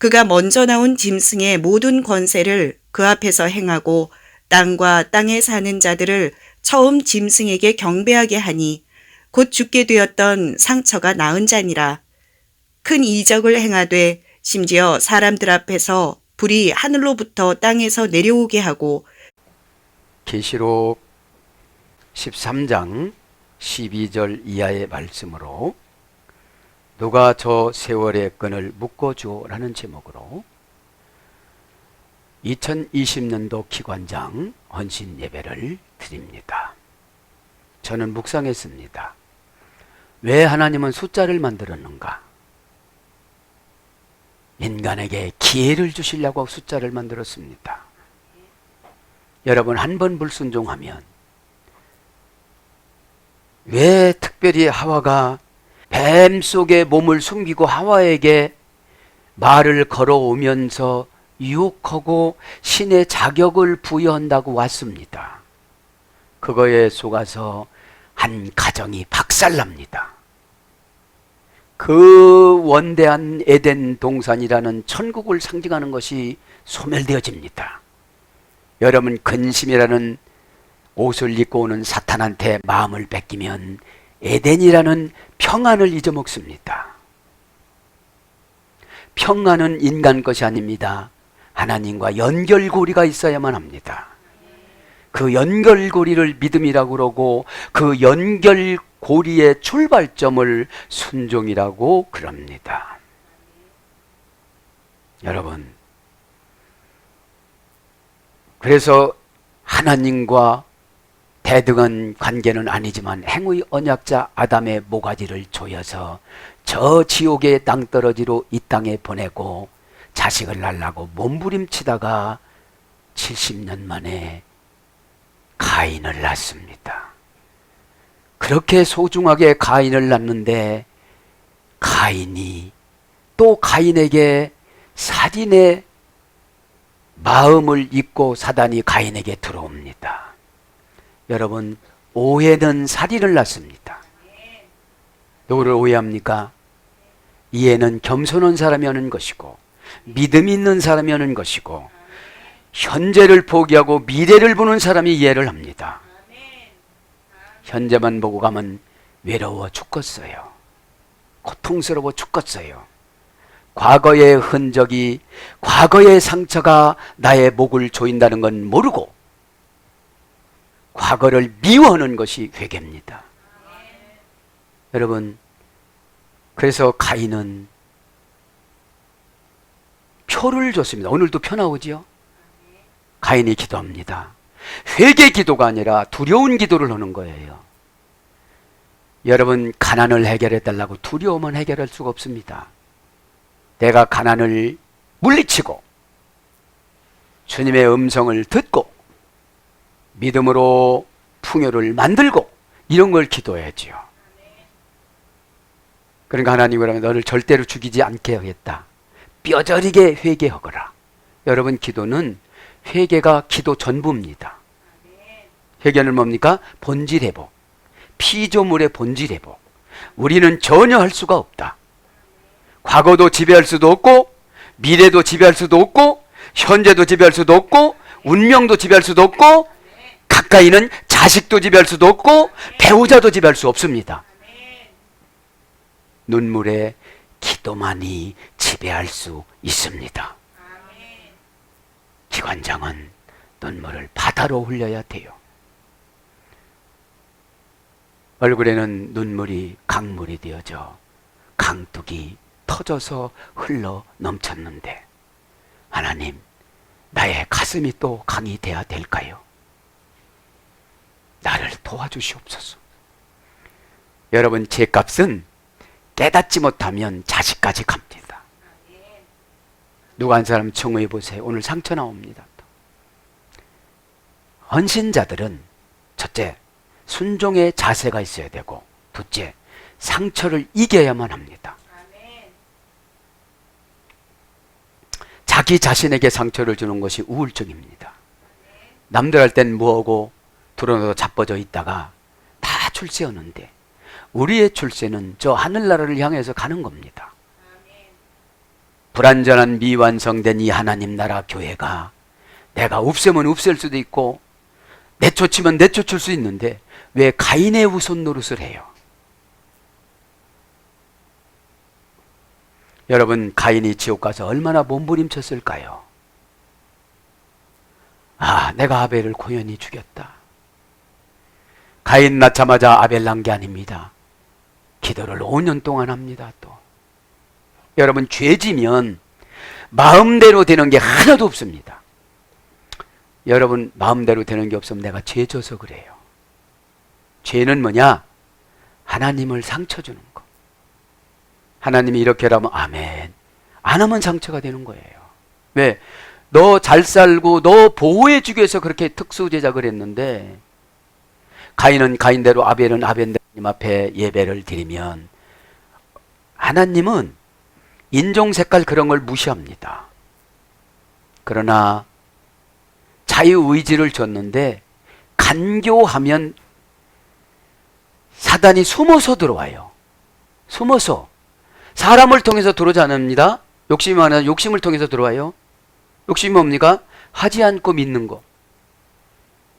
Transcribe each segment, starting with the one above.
그가 먼저 나온 짐승의 모든 권세를 그 앞에서 행하고 땅과 땅에 사는 자들을 처음 짐승에게 경배하게 하니 곧 죽게 되었던 상처가 나은 자니라. 큰 이적을 행하되 심지어 사람들 앞에서 불이 하늘로부터 땅에서 내려오게 하고 계시록 13장 12절 이하의 말씀으로 누가 저 세월의 끈을 묶어주오 라는 제목으로 2020년도 기관장 헌신 예배를 드립니다. 저는 묵상했습니다. 왜 하나님은 숫자를 만들었는가? 인간에게 기회를 주시려고 숫자를 만들었습니다. 여러분, 한 번 불순종하면 왜 특별히 하와가 뱀 속에 몸을 숨기고 하와에게 말을 걸어오면서 유혹하고 신의 자격을 부여한다고 왔습니다. 그거에 속아서 한 가정이 박살납니다. 그 원대한 에덴 동산이라는 천국을 상징하는 것이 소멸되어집니다. 여러분, 근심이라는 옷을 입고 오는 사탄한테 마음을 뺏기면 에덴이라는 평안을 잊어먹습니다. 평안은 인간 것이 아닙니다. 하나님과 연결고리가 있어야만 합니다. 그 연결고리를 믿음이라고 그러고 그 연결고리의 출발점을 순종이라고 그럽니다. 여러분, 그래서 하나님과 대등한 관계는 아니지만 행의 언약자 아담의 모가지를 조여서 저 지옥의 땅떨어지로 이 땅에 보내고 자식을 낳으려고 몸부림치다가 70년 만에 가인을 낳습니다. 그렇게 소중하게 가인을 낳는데 가인이 또 가인에게 살인의 마음을 입고 사단이 가인에게 들어옵니다. 여러분, 오해는 살인을 낳습니다. 누구를 오해합니까? 이해는 겸손한 사람이 하는 것이고 믿음 있는 사람이 하는 것이고 현재를 포기하고 미래를 보는 사람이 이해를 합니다. 현재만 보고 가면 외로워 죽겠어요. 고통스러워 죽겠어요. 과거의 흔적이, 과거의 상처가 나의 목을 조인다는 건 모르고 과거를 미워하는 것이 회개입니다. 여러분, 그래서 가인은 표를 줬습니다. 오늘도 표 나오지요? 가인이 기도합니다. 회개 기도가 아니라 두려운 기도를 하는 거예요. 여러분, 가난을 해결해달라고 두려움은 해결할 수가 없습니다. 내가 가난을 물리치고 주님의 음성을 듣고 믿음으로 풍요를 만들고 이런 걸 기도해야지요. 그러니까 하나님 그러면 너를 절대로 죽이지 않게 하겠다. 뼈저리게 회개하거라. 여러분, 기도는 회개가 기도 전부입니다. 회개는 뭡니까? 본질 회복. 피조물의 본질 회복. 우리는 전혀 할 수가 없다. 과거도 지배할 수도 없고 미래도 지배할 수도 없고 현재도 지배할 수도 없고 운명도 지배할 수도 없고 가까이는 자식도 지배할 수도 없고 배우자도 지배할 수 없습니다. 눈물에 기도만이 지배할 수 있습니다. 기관장은 눈물을 바다로 흘려야 돼요. 얼굴에는 눈물이 강물이 되어져 강둑이 터져서 흘러 넘쳤는데 하나님, 나의 가슴이 또 강이 돼야 될까요? 나를 도와주시옵소서. 여러분, 죄값은 깨닫지 못하면 자식까지 갑니다. 누가 한 사람 청구해 보세요. 오늘 상처 나옵니다. 헌신자들은 첫째, 순종의 자세가 있어야 되고 둘째, 상처를 이겨야만 합니다. 자기 자신에게 상처를 주는 것이 우울증입니다. 남들 할 땐 뭐하고 드러나서 자빠져 있다가 다 출세하는데 우리의 출세는 저 하늘나라를 향해서 가는 겁니다. 불완전한 미완성된 이 하나님 나라 교회가 내가 없애면 없앨 수도 있고 내쫓으면 내쫓을 수 있는데 왜 가인의 후손 노릇을 해요? 여러분, 가인이 지옥 가서 얼마나 몸부림쳤을까요? 아, 내가 아벨을 고연히 죽였다. 가인 낳자마자 아벨 난 게 아닙니다. 기도를 5년 동안 합니다. 또 여러분, 죄지면 마음대로 되는 게 하나도 없습니다. 여러분, 마음대로 되는 게 없으면 내가 죄져서 그래요. 죄는 뭐냐? 하나님을 상처 주는 거. 하나님이 이렇게 하라면 아멘, 안 하면 상처가 되는 거예요. 왜? 너 잘 살고 너 보호해 주기 위해서 그렇게 특수 제작을 했는데, 가인은 가인대로 아벨은 아벨님 앞에 예배를 드리면 하나님은 인종 색깔 그런 걸 무시합니다. 그러나 자유의지를 줬는데 간교하면 사단이 숨어서 들어와요. 숨어서. 사람을 통해서 들어오지 않습니다. 욕심이 많아 욕심을 통해서 들어와요. 욕심이 뭡니까? 하지 않고 믿는 거.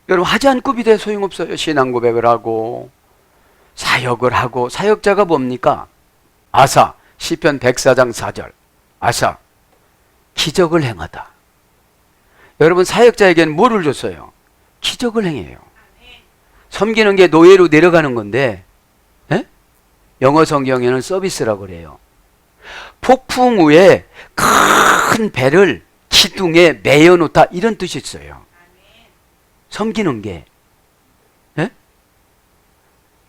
여러분, 하지 않고 믿어야 소용없어요. 신앙 고백을 하고 사역을 하고. 사역자가 뭡니까? 아사, 시편 104장 4절. 아사, 기적을 행하다. 여러분, 사역자에게는 뭐를 줬어요? 기적을 행해요. 섬기는 게 노예로 내려가는 건데, 에? 영어 성경에는 서비스라고 그래요. 폭풍 후에 큰 배를 기둥에 매여 놓다, 이런 뜻이 있어요. 섬기는 게. 에?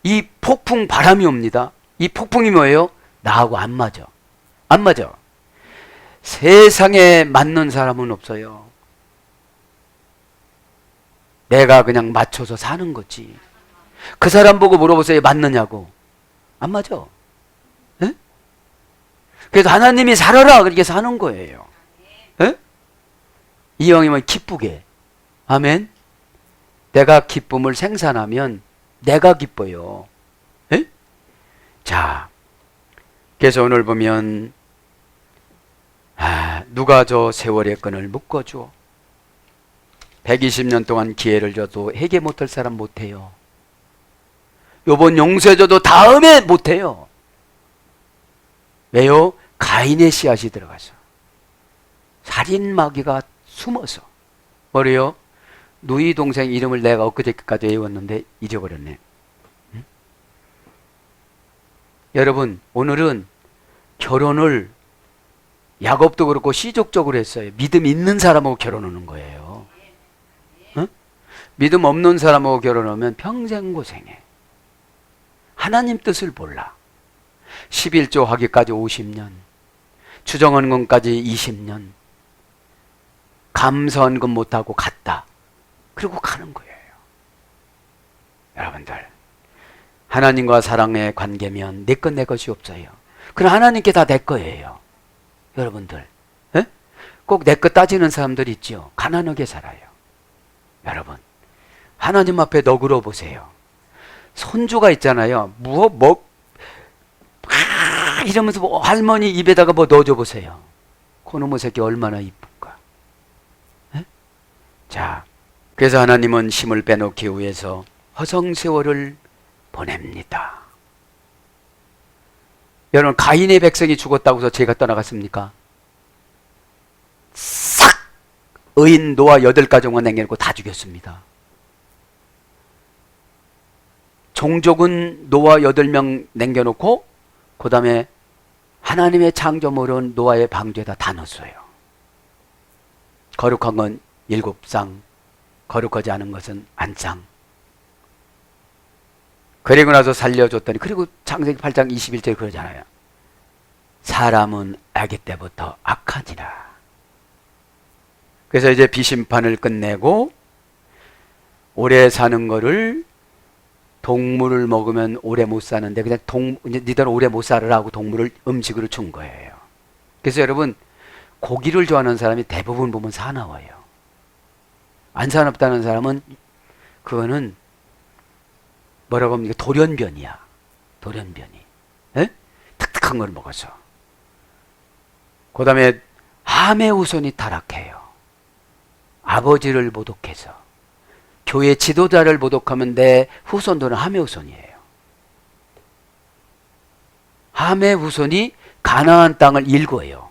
이 폭풍 바람이 옵니다. 이 폭풍이 뭐예요? 나하고 안 맞아. 안 맞아. 세상에 맞는 사람은 없어요. 내가 그냥 맞춰서 사는 거지. 그 사람 보고 물어보세요. 맞느냐고. 안 맞아. 에? 그래서 하나님이 살아라 그렇게 사는 거예요. 에? 이왕이면 기쁘게. 아멘. 내가 기쁨을 생산하면 내가 기뻐요. 에? 자, 그래서 오늘 보면 누가 저 세월의 끈을 묶어줘. 120년 동안 기회를 줘도 회개 못할 사람 못해요. 요번 용서해줘도 다음에 못해요. 왜요? 가인의 씨앗이 들어가서. 살인마귀가 숨어서. 뭐래요? 누이 동생 이름을 내가 엊그저께까지 외웠는데 잊어버렸네. 응? 여러분, 오늘은 결혼을 야곱도 그렇고 시족적으로 했어요. 믿음 있는 사람하고 결혼하는 거예요. 응? 믿음 없는 사람하고 결혼하면 평생 고생해. 하나님 뜻을 몰라. 11조 하기까지 50년, 추정헌금까지 20년, 감사헌금 못하고 갔다. 그리고 가는 거예요. 여러분들, 하나님과 사랑의 관계면 내 것 내 것이 없어요. 그럼 하나님께 다 내 거예요. 여러분들, 에? 꼭 내 것 따지는 사람들 있죠. 가난하게 살아요. 여러분, 하나님 앞에 너그러 보세요. 손주가 있잖아요. 이러면서 할머니 입에다가 뭐 넣어줘 보세요. 그놈의 새끼 얼마나 이쁜가. 에? 자, 그래서 하나님은 힘을 빼놓기 위해서 허성세월을 보냅니다. 여러분, 가인의 백성이 죽었다고 해서 죄가 떠나갔습니까? 싹 의인 노아 8가족만 남겨놓고 다 죽였습니다. 종족은 노아 8명 남겨놓고 그 다음에 하나님의 창조물은 노아의 방주에다 다 넣었어요. 거룩한 건 7상, 거룩하지 않은 것은 1상. 그리고 나서 살려줬더니, 그리고 창세기 8장 21절에 그러잖아요. 사람은 아기 때부터 악하니라. 그래서 이제 비심판을 끝내고 오래 사는 거를, 동물을 먹으면 오래 못 사는데 그냥 니들 오래 못 살으라고 동물을 음식으로 준 거예요. 그래서 여러분, 고기를 좋아하는 사람이 대부분 보면 사나워요. 안 사납다는 사람은 그거는 뭐라고 합니까? 돌연변이야. 돌연변이. 에? 탁탁한 걸 먹어서. 그 다음에 함의 후손이 타락해요. 아버지를 모독해서. 교회 지도자를 모독하면 내 후손들은 함의 후손이에요. 함의 후손이 가나안 땅을 일궈요.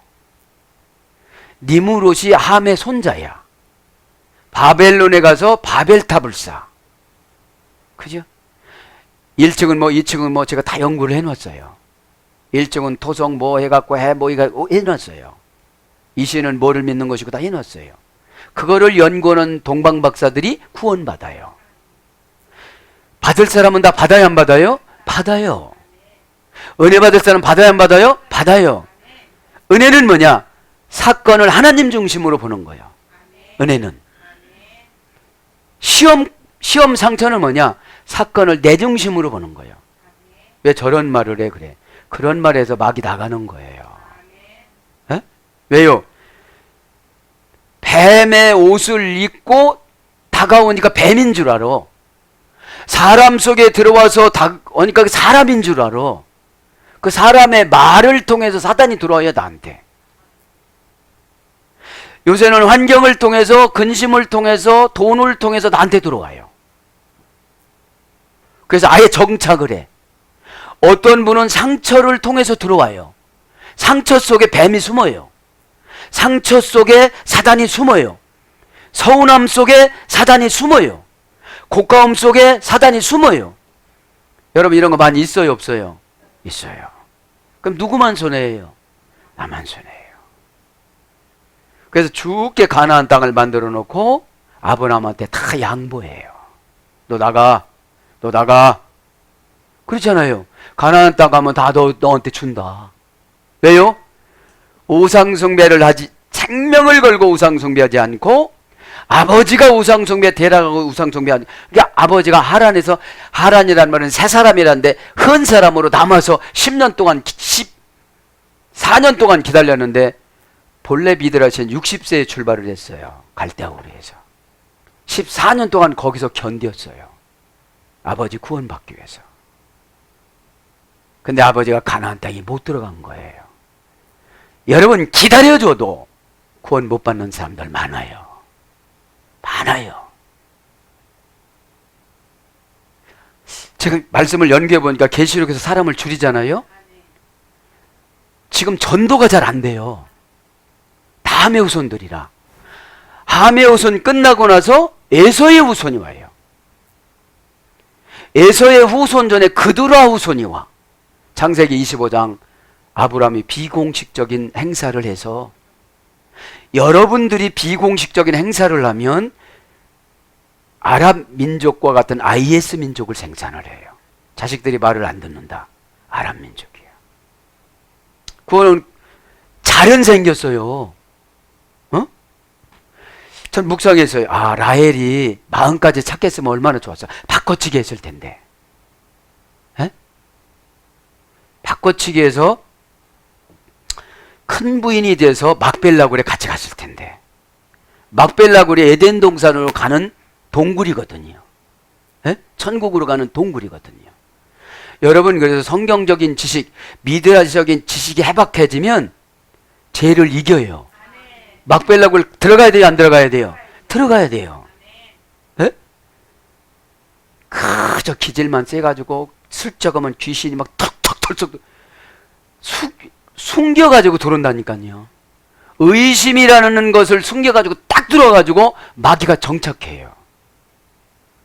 니무롯이 함의 손자야. 바벨론에 가서 바벨탑을 쌓아. 그죠? 1층은 뭐 2층은 뭐 제가 다 연구를 해놨어요. 1층은 토성 뭐 해갖고 해놨어요. 이 시는 뭐를 믿는 것이고 다 해놨어요. 그거를 연구하는 동방 박사들이 구원받아요. 받을 사람은 다 받아야 안 받아요? 받아요. 은혜 받을 사람 받아야 안 받아요? 받아요. 은혜는 뭐냐? 사건을 하나님 중심으로 보는 거예요. 은혜는. 시험 상처는 뭐냐? 사건을 내 중심으로 보는 거예요. 왜 저런 말을 해? 그래. 그런 말에서 막이 나가는 거예요. 에? 왜요? 뱀의 옷을 입고 다가오니까 뱀인 줄 알아. 사람 속에 들어와서 오니까 사람인 줄 알아. 그 사람의 말을 통해서 사단이 들어와요, 나한테. 요새는 환경을 통해서, 근심을 통해서, 돈을 통해서 나한테 들어와요. 그래서 아예 정착을 해. 어떤 분은 상처를 통해서 들어와요. 상처 속에 뱀이 숨어요. 상처 속에 사단이 숨어요. 서운함 속에 사단이 숨어요. 고가움 속에 사단이 숨어요. 여러분 이런 거 많이 있어요, 없어요? 있어요. 그럼 누구만 손해예요? 나만 손해예요. 그래서 죽게 가나안 땅을 만들어 놓고 아브라함한테 다 양보해요. 너 나가. 너 나가. 그렇잖아요. 가나안 땅 가면 다 너한테 준다. 왜요? 우상숭배를 하지, 생명을 걸고 우상숭배하지 않고 아버지가 우상숭배 대라고 우상숭배하지. 그러니까 아버지가 하란에서, 하란이란 말은 새 사람이란데 흔 사람으로 남아서 10년 동안 14년 동안 기다렸는데 본래 미드라시는 60세에 출발을 했어요. 갈대아우르에서 14년 동안 거기서 견뎠어요. 아버지 구원받기 위해서. 근데 아버지가 가나안 땅에 못 들어간 거예요. 여러분 기다려줘도 구원 못 받는 사람들 많아요. 많아요. 제가 말씀을 연구해 보니까 계시록에서 사람을 줄이잖아요. 지금 전도가 잘 안 돼요. 다 함의 후손들이라. 함의 후손 끝나고 나서 에서의 후손이 와요. 에서의 후손 전에 그드라 후손이 와. 창세기 25장 아브라함이 비공식적인 행사를 해서, 여러분들이 비공식적인 행사를 하면 아랍 민족과 같은 IS 민족을 생산을 해요. 자식들이 말을 안 듣는다. 아랍 민족이에요. 그거는 잘은 생겼어요. 어? 전 묵상했어요. 아, 라헬이 마음까지 착했으면 얼마나 좋았어. 바꿔치기 했을 텐데. 에? 바꿔치기 해서 큰 부인이 돼서 막벨라굴에 같이 갔을 텐데. 막벨라굴이 에덴 동산으로 가는 동굴이거든요. 에? 천국으로 가는 동굴이거든요. 여러분 그래서 성경적인 지식, 미드라시적인 지식이 해박해지면 죄를 이겨요. 막벨라굴 들어가야 돼요, 안 들어가야 돼요? 들어가야 돼요. 에? 그저 기질만 세가지고 슬쩍하면 귀신이 막 턱턱 숨겨가지고 들어온다니까요. 의심이라는 것을 숨겨가지고 딱 들어가지고 마귀가 정착해요.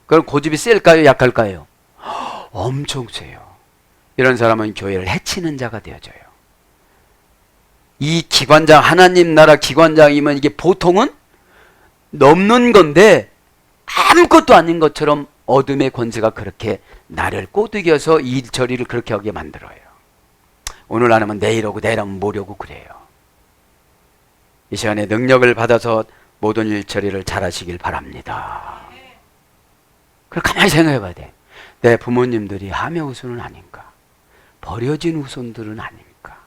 그럼 고집이 셀까요, 약할까요? 엄청 세요. 이런 사람은 교회를 해치는 자가 되어져요. 이 기관장, 하나님 나라 기관장이면 이게 보통은 넘는 건데 아무것도 아닌 것처럼 어둠의 권세가 그렇게 나를 꼬드겨서 이 저리를 그렇게 하게 만들어요. 오늘 안 하면 내일 오고 내일 하면 모레 오고 그래요. 이 시간에 능력을 받아서 모든 일 처리를 잘하시길 바랍니다. 그럼 가만히 생각해 봐야 돼. 내 부모님들이 함의 후손은 아닌가? 버려진 후손들은 아닌가?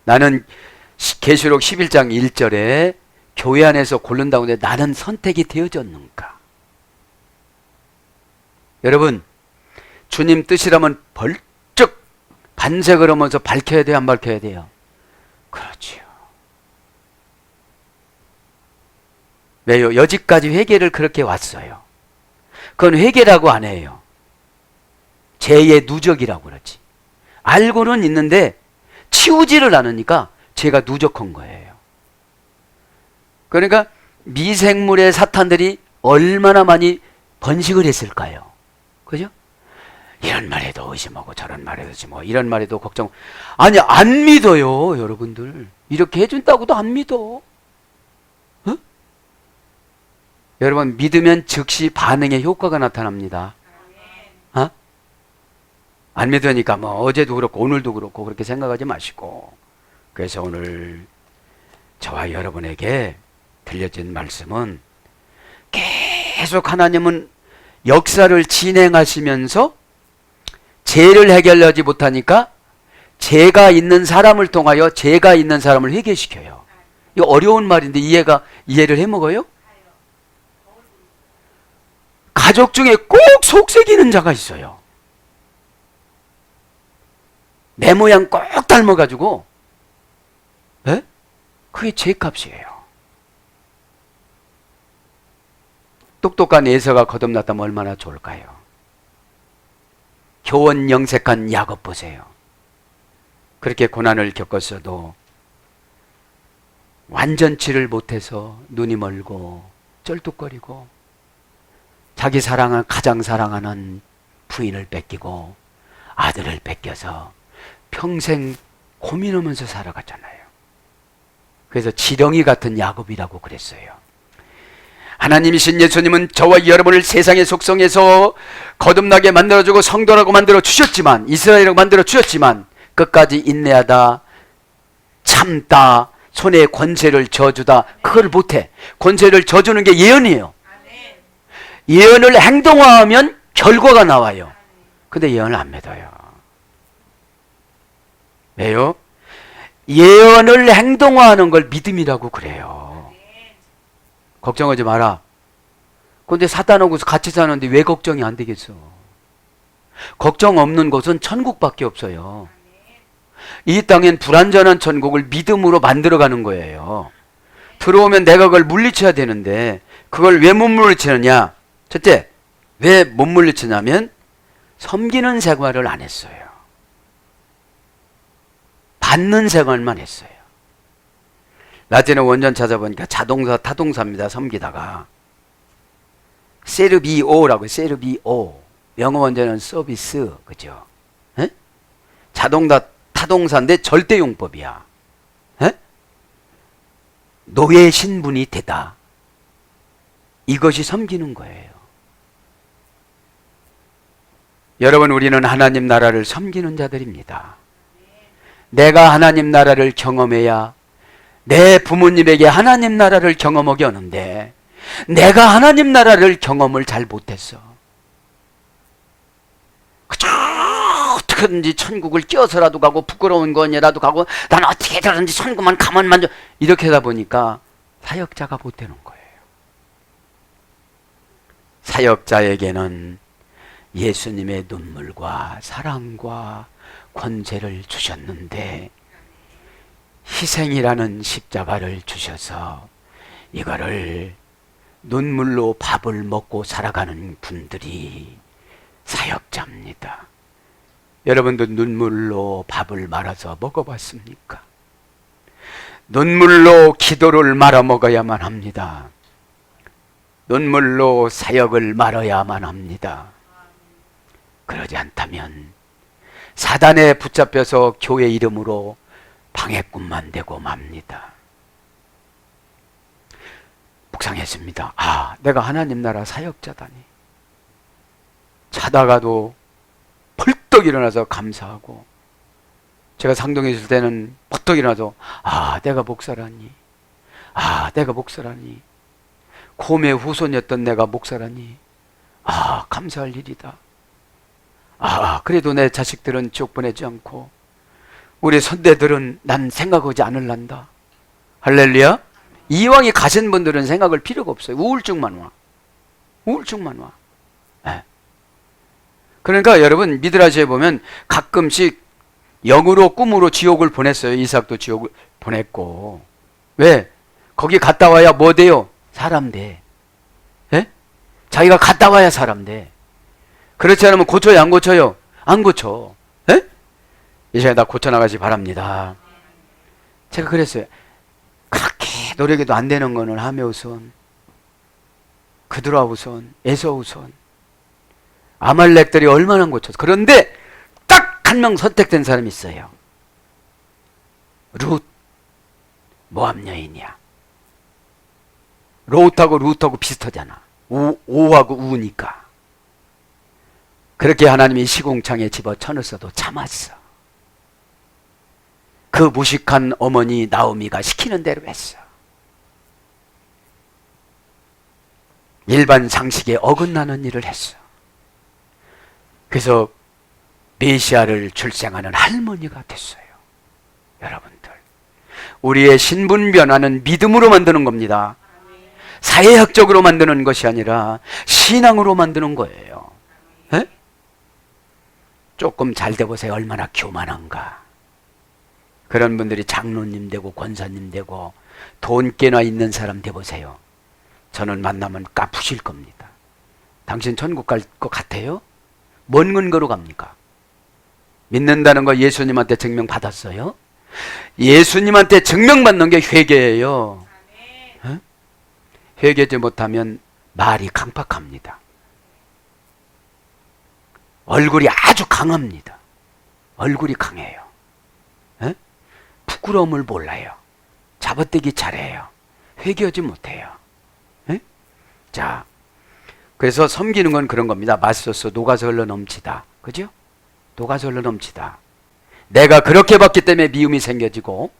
나는 계시록 11장 1절에 교회 안에서 고른다고 하는데 나는 선택이 되어졌는가? 여러분, 주님 뜻이라면 벌쩍 반색을 하면서 밝혀야 돼요, 안 밝혀야 돼요? 그렇지요. 왜요? 여지까지 회개를 그렇게 왔어요. 그건 회개라고 안 해요. 죄의 누적이라고 그러지. 알고는 있는데 치우지를 않으니까 죄가 누적한 거예요. 그러니까 미생물의 사탄들이 얼마나 많이 번식을 했을까요? 그죠? 이런 말에도 의심하고 저런 말에도 의심하고 이런 말에도 걱정. 아니, 안 믿어요, 여러분들. 이렇게 해준다고도 안 믿어. 어? 여러분, 믿으면 즉시 반응의 효과가 나타납니다. 어? 안 믿으니까 뭐 어제도 그렇고 오늘도 그렇고 그렇게 생각하지 마시고. 그래서 오늘 저와 여러분에게 들려진 말씀은 계속 하나님은 역사를 진행하시면서 죄를 해결하지 못하니까 죄가 있는 사람을 통하여 죄가 있는 사람을 회개시켜요. 이거 어려운 말인데 이해를 해먹어요? 가족 중에 꼭 속색이는 자가 있어요. 내 모양 꼭 닮아가지고, 네? 그게 죄값이에요. 똑똑한 에서가 거듭났다면 얼마나 좋을까요? 교원 영색한 야곱 보세요. 그렇게 고난을 겪었어도 완전치를 못해서 눈이 멀고 쩔뚝거리고 자기 가장 사랑하는 부인을 뺏기고 아들을 뺏겨서 평생 고민하면서 살아갔잖아요. 그래서 지렁이 같은 야곱이라고 그랬어요. 하나님이신 예수님은 저와 여러분을 세상의 속성에서 거듭나게 만들어주고 성도라고 만들어 주셨지만, 이스라엘이라고 만들어 주셨지만 끝까지 인내하다, 참다, 손에 권세를 져주다, 그걸 못해. 권세를 져주는 게 예언이에요. 예언을 행동화하면 결과가 나와요. 근데 예언을 안 믿어요. 왜요? 예언을 행동화하는 걸 믿음이라고 그래요. 걱정하지 마라. 근데 사탄하고 같이 사는데 왜 걱정이 안 되겠어? 걱정 없는 곳은 천국밖에 없어요. 이 땅엔 불완전한 천국을 믿음으로 만들어가는 거예요. 들어오면 내가 그걸 물리쳐야 되는데 그걸 왜 못 물리치느냐? 첫째, 왜 못 물리치냐면 섬기는 생활을 안 했어요. 받는 생활만 했어요. 라틴어 원전 찾아보니까 자동사, 타동사입니다. 섬기다가. 세르비오라고, 세르비오. 영어 원전은 서비스, 그죠? 에? 자동사, 타동사인데 절대용법이야. 에? 노예 신분이 되다. 이것이 섬기는 거예요. 여러분, 우리는 하나님 나라를 섬기는 자들입니다. 내가 하나님 나라를 경험해야 내 부모님에게 하나님 나라를 경험하게 하는데 내가 하나님 나라를 경험을 잘 못했어. 그저 어떻게든지 천국을 껴서라도 가고 부끄러운 거냐라도 가고 난 어떻게든지 천국만 가만만 좀 이렇게 하다 보니까 사역자가 못 되는 거예요. 사역자에게는 예수님의 눈물과 사랑과 권세를 주셨는데 희생이라는 십자가를 주셔서 이거를 눈물로 밥을 먹고 살아가는 분들이 사역자입니다. 여러분도 눈물로 밥을 말아서 먹어봤습니까? 눈물로 기도를 말아 먹어야만 합니다. 눈물로 사역을 말아야만 합니다. 그러지 않다면 사단에 붙잡혀서 교회 이름으로 방해꾼만 되고 맙니다. 묵상했습니다. 아, 내가 하나님 나라 사역자다니. 자다가도 벌떡 일어나서 감사하고, 제가 상동에 있을 때는 벌떡 일어나서 아, 내가 목사라니. 아, 내가 목사라니. 곰의 후손이었던 내가 목사라니. 아, 감사할 일이다. 아, 그래도 내 자식들은 지옥 보내지 않고 우리 선대들은 난 생각하지 않을란다. 할렐루야. 이왕이 가신 분들은 생각할 필요가 없어요. 우울증만 와. 우울증만 와. 네. 그러니까 여러분 미드라시에 보면 가끔씩 영으로 꿈으로 지옥을 보냈어요. 이삭도 지옥을 보냈고. 왜? 거기 갔다 와야 뭐 돼요? 사람 돼. 예? 자기가 갔다 와야 사람 돼. 그렇지 않으면 고쳐요, 안 고쳐요? 안 고쳐. 예? 이 시간에 다 고쳐나가시 바랍니다. 제가 그랬어요. 그렇게 노력해도 안 되는 거는 하며 우선, 그드라 우선, 에서 우선, 아말렉들이 얼마나 고쳤어. 그런데 딱 한 명 선택된 사람이 있어요. 룻, 모압 여인이야. 롯하고 룻하고 비슷하잖아. 오하고 우니까. 그렇게 하나님이 시궁창에 집어쳐넣어도 참았어. 그 무식한 어머니 나오미가 시키는 대로 했어. 일반 상식에 어긋나는 일을 했어. 그래서 메시아를 출생하는 할머니가 됐어요. 여러분들, 우리의 신분 변화는 믿음으로 만드는 겁니다. 사회학적으로 만드는 것이 아니라 신앙으로 만드는 거예요. 에? 조금 잘 돼보세요. 얼마나 교만한가. 그런 분들이 장로님 되고 권사님 되고 돈 꽤나 있는 사람 돼보세요. 저는 만나면 까부실 겁니다. 당신 천국 갈 것 같아요? 뭔 근거로 갑니까? 믿는다는 거 예수님한테 증명받았어요? 예수님한테 증명받는 게 회개예요. 에? 회개하지 못하면 말이 강팍합니다. 얼굴이 아주 강합니다. 얼굴이 강해요. 에? 부끄러움을 몰라요. 잡아떼기 잘해요. 회개하지 못해요. 에? 자, 그래서 섬기는 건 그런 겁니다. 맛있어서 녹아서 흘러 넘치다. 그죠? 녹아서 흘러 넘치다. 내가 그렇게 봤기 때문에 미움이 생겨지고,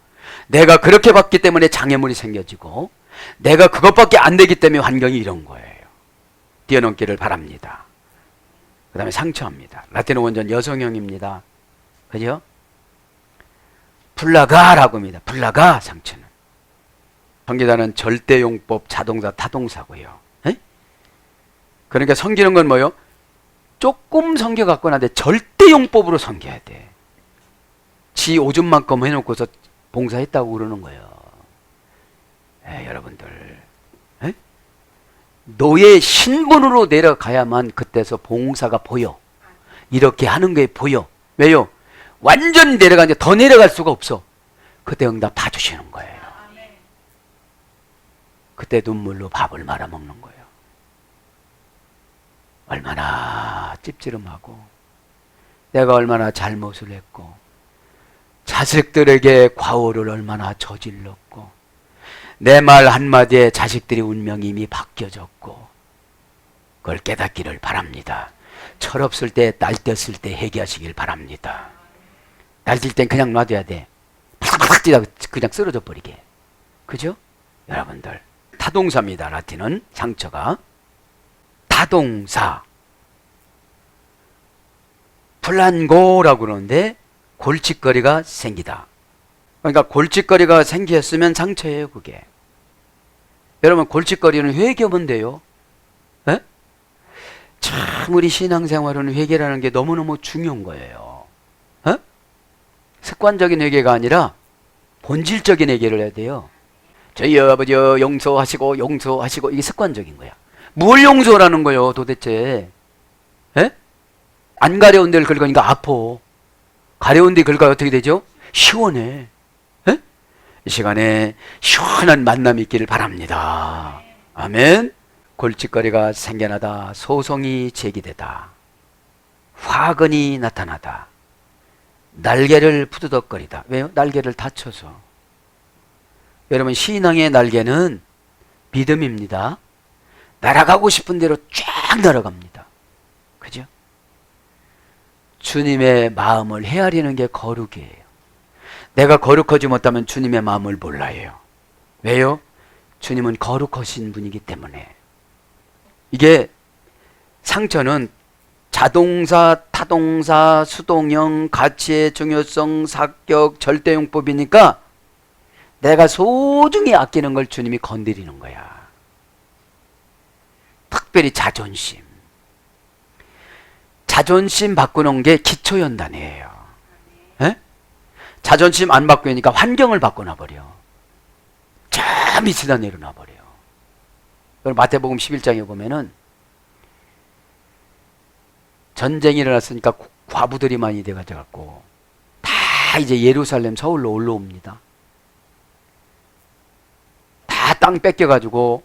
내가 그렇게 봤기 때문에 장애물이 생겨지고, 내가 그것밖에 안 되기 때문에 환경이 이런 거예요. 뛰어넘기를 바랍니다. 그 다음에 상처합니다. 라틴어 원전 여성형입니다. 그죠? 불나가라고 합니다. 불나가 상처는. 성기다는 절대용법 자동사 타동사고요. 에? 그러니까 섬기는 건 뭐요? 조금 섬겨갖고 나는데 절대용법으로 섬겨야 돼. 지 오줌만큼 해놓고서 봉사했다고 그러는 거예요. 여러분들, 에? 노예 신분으로 내려가야만 그때서 봉사가 보여. 이렇게 하는 게 보여. 왜요? 완전히 내려가는데 더 내려갈 수가 없어. 그때 응답 봐주시는 거예요. 그때 눈물로 밥을 말아먹는 거예요. 얼마나 찝찝하고, 내가 얼마나 잘못을 했고, 자식들에게 과오를 얼마나 저질렀고, 내 말 한마디에 자식들의 운명이 이미 바뀌어졌고, 그걸 깨닫기를 바랍니다. 철없을 때, 날뛰었을 때 회개하시길 바랍니다. 날뛸 땐 그냥 놔둬야 돼. 팍팍 뛰다 그냥 쓰러져 버리게. 그죠? 여러분들, 타동사입니다. 라틴은 상처가. 타동사. 플란고라고 그러는데 골칫거리가 생기다. 그러니까 골칫거리가 생겼으면 상처예요, 그게. 여러분, 골칫거리는 회개하면 돼요. 에? 참 우리 신앙생활은 회개라는 게 너무너무 중요한 거예요. 에? 습관적인 회개가 아니라 본질적인 회개를 해야 돼요. 저희 아버지 용서하시고 용서하시고, 이게 습관적인 거야. 뭘 용서라는 거예요 도대체? 에? 안 가려운 데를 긁으니까 아파. 가려운 데 긁어야 어떻게 되죠? 시원해. 에? 이 시간에 시원한 만남이 있기를 바랍니다. 아멘. 골칫거리가 생겨나다. 소송이 제기되다. 화근이 나타나다. 날개를 푸드덕거리다. 왜요? 날개를 다쳐서. 여러분, 신앙의 날개는 믿음입니다. 날아가고 싶은 대로 쫙 날아갑니다. 그죠? 주님의 마음을 헤아리는 게 거룩이에요. 내가 거룩하지 못하면 주님의 마음을 몰라요. 왜요? 주님은 거룩하신 분이기 때문에. 이게 상처는 자동사, 타동사, 수동형, 가치의 중요성, 사격, 절대용법이니까 내가 소중히 아끼는 걸 주님이 건드리는 거야. 특별히 자존심. 자존심 바꾸는 게 기초연단이에요. 에? 자존심 안 바꾸니까 환경을 바꿔놔버려. 저 밑에다 내려놔버려. 마태복음 11장에 보면은 전쟁이 일어났으니까 과부들이 많이 돼가지고 다 이제 예루살렘 서울로 올라옵니다. 다 땅 뺏겨가지고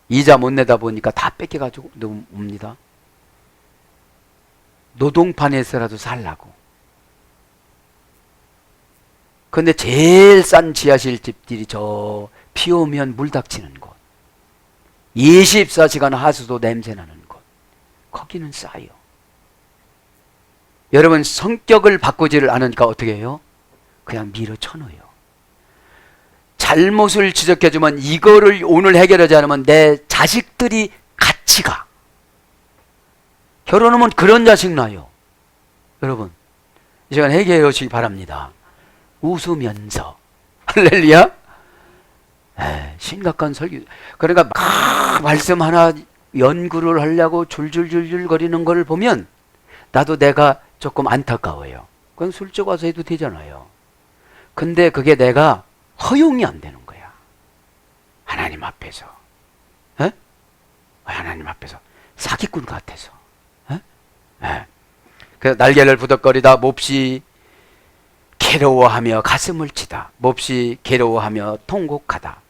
이자 못 내다 보니까 다 뺏겨가지고 옵니다. 노동판에서라도 살라고. 근데 제일 싼 지하실 집들이 저 비 오면 물 닥치는 곳, 24시간 하수도 냄새나는 곳, 거기는 싸요. 여러분, 성격을 바꾸지를 않으니까 어떻게 해요? 그냥 밀어쳐놓아요. 잘못을 지적해주면 이거를 오늘 해결하지 않으면 내 자식들이 같이 가. 결혼하면 그런 자식 나요. 여러분, 이 시간 해결해 오시기 바랍니다. 웃으면서. 할렐루야. 심각한 설교. 그러니까 막 말씀 하나 연구를 하려고 줄줄줄줄 거리는 걸 보면 나도 내가 조금 안타까워요. 그건 술집 와서 해도 되잖아요. 근데 그게 내가 허용이 안 되는 거야. 하나님 앞에서. 에? 하나님 앞에서. 사기꾼 같아서. 그래서 날개를 부덕거리다 몹시 괴로워하며 가슴을 치다. 몹시 괴로워하며 통곡하다.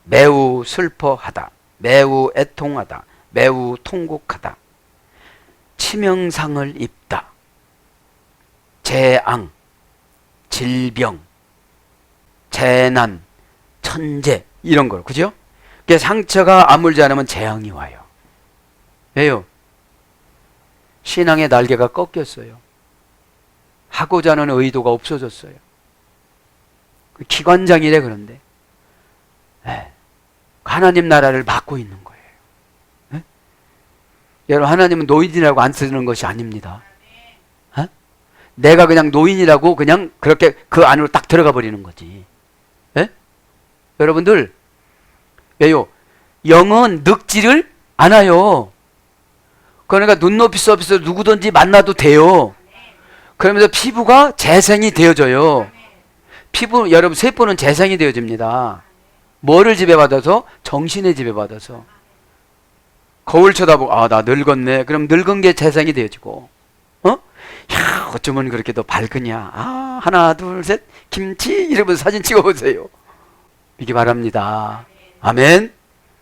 매우 슬퍼하다. 매우 애통하다. 매우 통곡하다. 치명상을 입다. 재앙, 질병, 재난, 천재 이런 걸, 그죠? 그 상처가 아물지 않으면 재앙이 와요. 왜요? 신앙의 날개가 꺾였어요. 하고자 하는 의도가 없어졌어요. 그 기관장이래. 그런데 하나님 나라를 막고 있는 거예요. 네? 여러분, 하나님은 노인이라고 안 쓰는 것이 아닙니다. 내가 그냥 노인이라고 그냥 그렇게 그 안으로 딱 들어가 버리는 거지. 네? 여러분들, 왜요? 영은 늙지를 않아요. 그러니까 눈높이 서비스 누구든지 만나도 돼요. 그러면서 피부가 재생이 되어져요. 피부, 여러분, 세포는 재생이 되어집니다. 뭐를 지배받아서? 정신에 지배받아서. 거울 쳐다보고, 아, 나 늙었네. 그럼 늙은 게 재생이 되어지고, 야, 어쩌면 그렇게 더 밝으냐. 아, 하나, 둘, 셋, 김치? 이러면서 사진 찍어보세요. 이게 바랍니다. 아멘.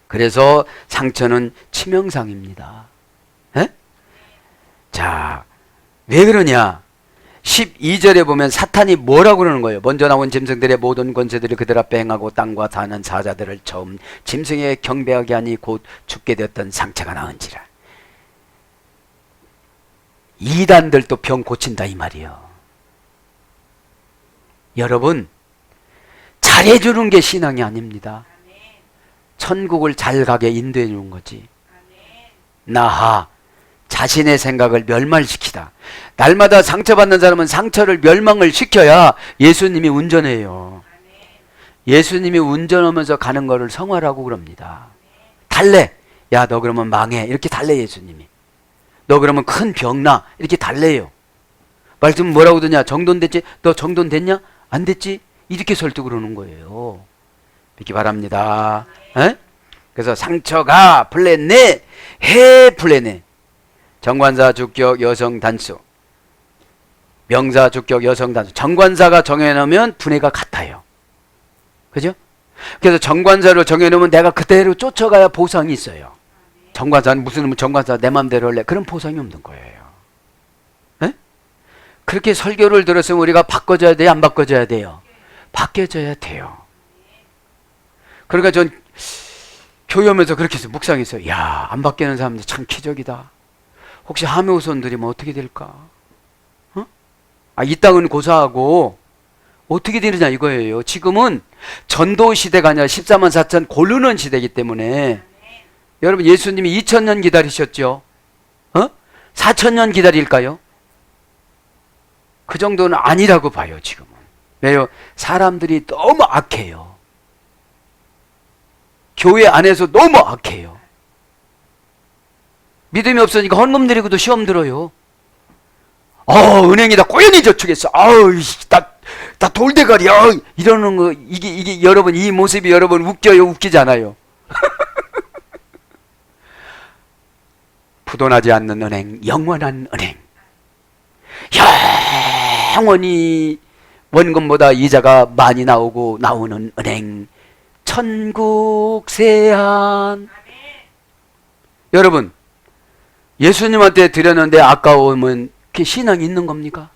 그래서 상처는 치명상입니다. 에? 자, 왜 그러냐? 12절에 보면 사탄이 뭐라고 그러는 거예요? 먼저 나온 짐승들의 모든 권세들이 그들 앞에 행하고 땅과 사는 사자들을 처음 짐승에 경배하게 하니 곧 죽게 되었던 상처가 나은지라. 이단들도 병 고친다 이 말이에요. 여러분, 잘해주는 게 신앙이 아닙니다. 천국을 잘 가게 인도해 주는 거지. 나하, 자신의 생각을 멸말시키다. 날마다 상처받는 사람은 상처를 멸망을 시켜야 예수님이 운전해요. 예수님이 운전하면서 가는 거를 성화라고 그럽니다. 달래. 야, 너 그러면 망해. 이렇게 달래 예수님이. 너 그러면 큰 병 나. 이렇게 달래요. 말씀 뭐라고 듣냐? 정돈 됐지? 너 정돈 됐냐? 안 됐지? 이렇게 설득을 하는 거예요. 믿기 바랍니다. 에? 그래서 상처가 플랫네, 해 플랫네. 정관사 주격 여성 단수, 명사 주격 여성 단수. 정관사가 정해놓으면 분해가 같아요. 그죠? 그래서 정관사로 정해놓으면 내가 그대로 쫓아가야 보상이 있어요. 정관사는 무슨 정관사 내 맘대로 할래? 그런 보상이 없는 거예요. 에? 그렇게 설교를 들었으면 우리가 바꿔줘야 돼요? 안 바꿔줘야 돼요? 바뀌어져야 돼요. 그러니까 전 교회하면서 그렇게 해서 묵상했어요. 야, 안 바뀌는 사람들 참 기적이다. 혹시 하묘선 드리면 어떻게 될까? 이 땅은 고사하고 어떻게 되느냐 이거예요. 지금은 전도 시대가 아니라 14만 4천 고르는 시대이기 때문에 여러분, 예수님이 2000년 기다리셨죠? 4000년 기다릴까요? 그 정도는 아니라고 봐요. 지금은. 왜요? 사람들이 너무 악해요. 교회 안에서 너무 악해요. 믿음이 없으니까 헌금 드리고도 시험 들어요. 은행에다 꼬연히 저축했어. 나 돌대가리야. 이러는 거, 이게 여러분, 이 모습이 여러분 웃겨요? 웃기지 않아요? 후돈하지 않는 은행, 영원한 은행. 영원히 원금보다 이자가 많이 나오는 은행, 천국 세안. 여러분, 예수님한테 드렸는데 아까우면 그게 신앙이 있는 겁니까?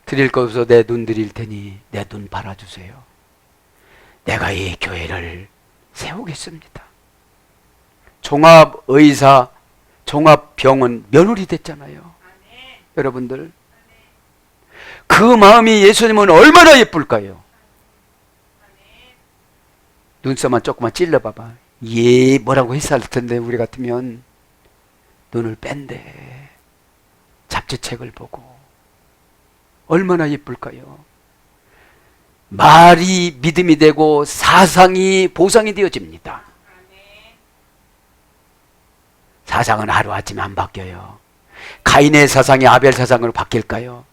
드릴 것 없어 내 눈 드릴 테니 내 눈 팔아주세요. 내가 이 교회를 세우겠습니다. 종합의사, 종합병원 며느리 됐잖아요. 여러분들, 그 마음이 예수님은 얼마나 예쁠까요? 눈썹만 조금만 찔러봐봐. 예, 뭐라고 했을 텐데 우리 같으면 눈을 뺀대. 잡지책을 보고 얼마나 예쁠까요? 말이 믿음이 되고 사상이 보상이 되어집니다. 사상은 하루아침에 안 바뀌어요. 가인의 사상이 아벨 사상으로 바뀔까요?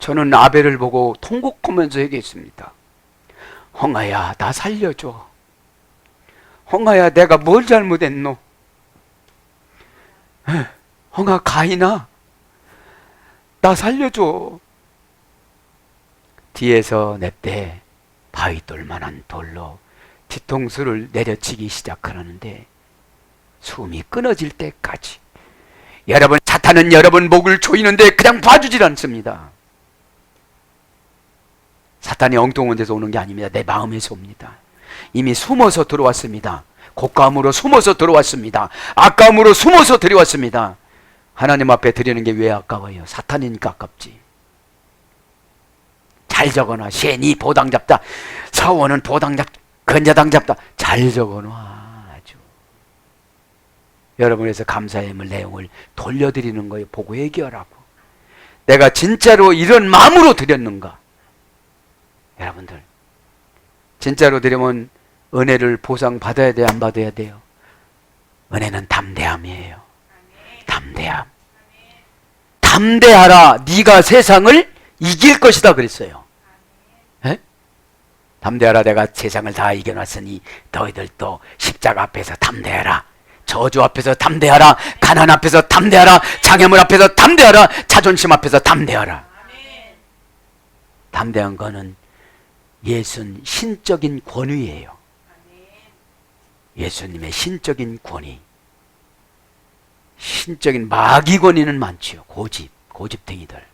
저는 아벨을 보고 통곡하면서 얘기했습니다. 홍아야, 나 살려줘. 홍아야, 내가 뭘 잘못했노? 홍아, 가인아, 나 살려줘. 뒤에서 냅대 바위돌만한 돌로 뒤통수를 내려치기 시작하는데 숨이 끊어질 때까지. 여러분, 사탄은 여러분 목을 조이는데 그냥 봐주질 않습니다. 사탄이 엉뚱한 데서 오는 게 아닙니다. 내 마음에서 옵니다. 이미 숨어서 들어왔습니다. 곶감으로 숨어서 들어왔습니다. 악감으로 숨어서 들어왔습니다. 하나님 앞에 드리는 게 왜 아까워요? 사탄이니까 아깝지. 잘 적어놔. 쉔이 보당 잡다, 서원은 보당 잡, 근자당 잡다. 잘 적어놔. 아주. 여러분에서 감사의 내용을 돌려드리는 거예요. 보고 얘기하라고. 내가 진짜로 이런 마음으로 드렸는가? 여러분들, 진짜로 드리면 은혜를 보상받아야 돼요? 안 받아야 돼요? 은혜는 담대함이에요. 담대함. 담대하라. 네가 세상을 이길 것이다 그랬어요. 에? 담대하라. 내가 세상을 다 이겨놨으니 너희들도 십자가 앞에서 담대하라. 저주 앞에서 담대하라. 가난 앞에서 담대하라. 장애물 앞에서 담대하라. 자존심 앞에서 담대하라. 담대한 거는 예수는 신적인 권위예요. 예수님의 신적인 권위. 신적인 마귀 권위는 많지요. 고집탱이들.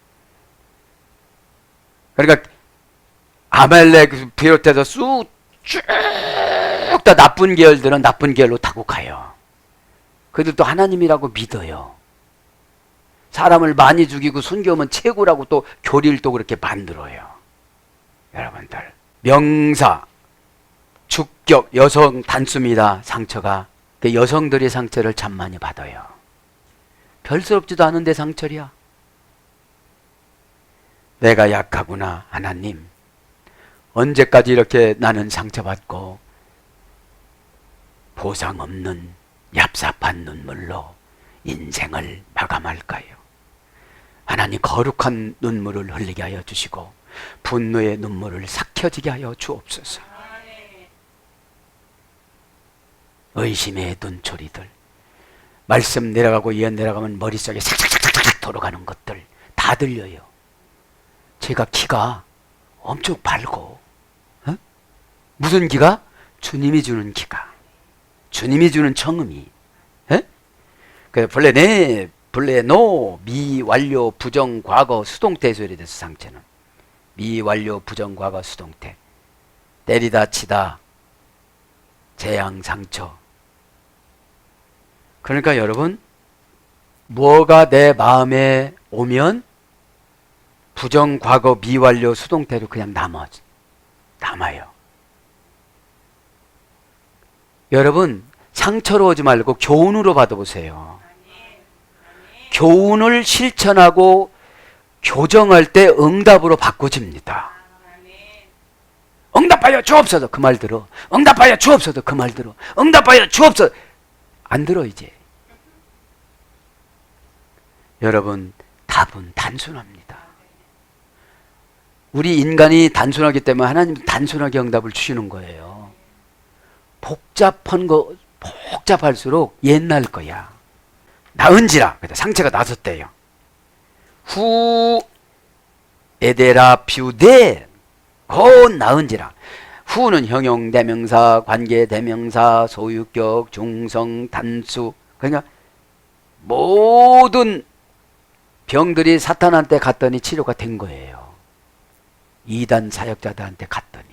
그러니까 아말렉 비롯해서 쭉 다 나쁜 계열들은 나쁜 계열로 타고 가요. 그들도 하나님이라고 믿어요. 사람을 많이 죽이고 순교하면 최고라고 또 교리를 또 그렇게 만들어요. 여러분들, 명사, 주격, 여성 단수입니다. 상처가. 그 여성들이 상처를 참 많이 받아요. 별스럽지도 않은데 상처야. 내가 약하구나. 하나님, 언제까지 이렇게 나는 상처받고 보상 없는 얍삽한 눈물로 인생을 마감할까요? 하나님, 거룩한 눈물을 흘리게 하여 주시고 분노의 눈물을 삭혀지게 하여 주옵소서. 의심의 눈초리들, 말씀 내려가고 예언 내려가면 머릿속에 삭삭삭삭 돌아가는 것들 다 들려요. 제가 기가 엄청 밝고, 무슨 기가? 주님이 주는 기가, 주님이 주는 청음이. 그 블레노 미완료 부정 과거 수동태 소리에 대해서 상처는 미완료 부정 과거 수동태. 때리다 치다 재앙 상처. 그러니까 여러분, 뭐가 내 마음에 오면 부정 과거 미완료 수동태로 그냥 남아요. 여러분, 상처로 오지 말고 교훈으로 받아보세요. 교훈을 실천하고 교정할 때 응답으로 바꿔집니다. 응답하여 주옵소서. 그 말 들어. 응답하여 주옵소서. 그 말 들어. 응답하여 주옵소서. 안 들어 이제. 여러분, 답은 단순합니다. 우리 인간이 단순하기 때문에 하나님 단순하게 응답을 주시는 거예요. 복잡한 거 복잡할수록 옛날 거야. 나은지라. 상처가 났었대요. 후 에데라 뷰데 곧 나은지라. 후는 형용 대명사, 관계 대명사, 소유격, 중성, 단수. 그러니까 모든 병들이 사탄한테 갔더니 치료가 된 거예요. 이단 사역자들한테 갔더니.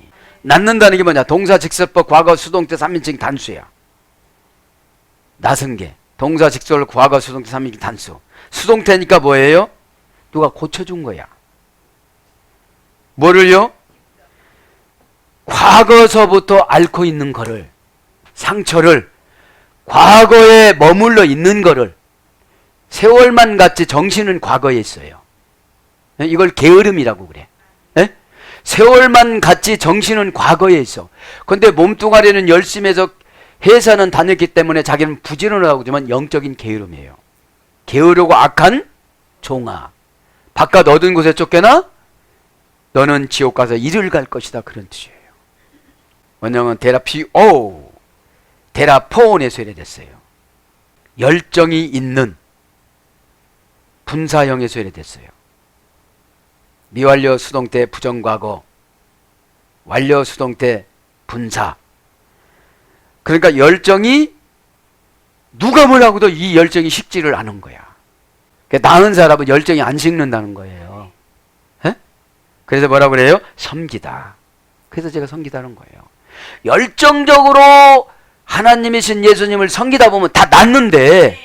낫는다는 게 뭐냐? 동사직설법 과거 수동태 3인칭 단수야. 나선 게 동사직설 과거 수동태 3인칭 단수. 수동태니까 뭐예요? 누가 고쳐준 거야. 뭐를요? 과거서부터 앓고 있는 거를, 상처를, 과거에 머물러 있는 거를, 세월만 같이 정신은 과거에 있어요. 이걸 게으름이라고 그래. 에? 세월만 같이 정신은 과거에 있어. 근데 몸뚱아리는 열심히 해서 회사는 다녔기 때문에 자기는 부지런하다고 하지만 영적인 게으름이에요. 게으르고 악한 종아. 바깥 어두운 곳에 쫓겨나 너는 지옥 가서 이를 갈 것이다. 그런 뜻이에요. 원형은 데라포온에서 이래됐어요. 열정이 있는 분사형에서 이래됐어요. 미완료 수동태 부정과거, 완료 수동태 분사. 그러니까 열정이 누가 뭐라고도 이 열정이 식지를 않은 거야. 그러니까 나은 사람은 열정이 안 식는다는 거예요. 에? 그래서 뭐라고 그래요? 섬기다. 그래서 제가 섬기다는 거예요. 열정적으로 하나님이신 예수님을 섬기다 보면 다 낫는데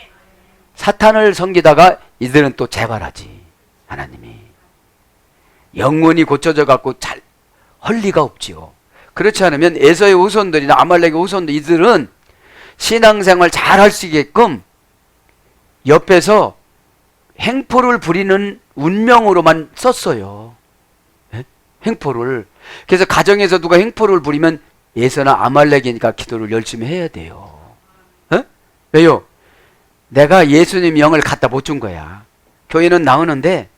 사탄을 섬기다가 이들은 또 재발하지. 하나님이 영혼이 고쳐져 갖고 잘 할 리가 없지요. 그렇지 않으면 에서의 후손들이나 아말렉의 후손들, 이들은 신앙생활 잘 할 수 있게끔 옆에서 행포를 부리는 운명으로만 썼어요. 네? 행포를. 그래서 가정에서 누가 행포를 부리면 에서나 아말렉이니까 기도를 열심히 해야 돼요. 어? 왜요? 내가 예수님 영을 갖다 못 준 거야. 교회는 나오는데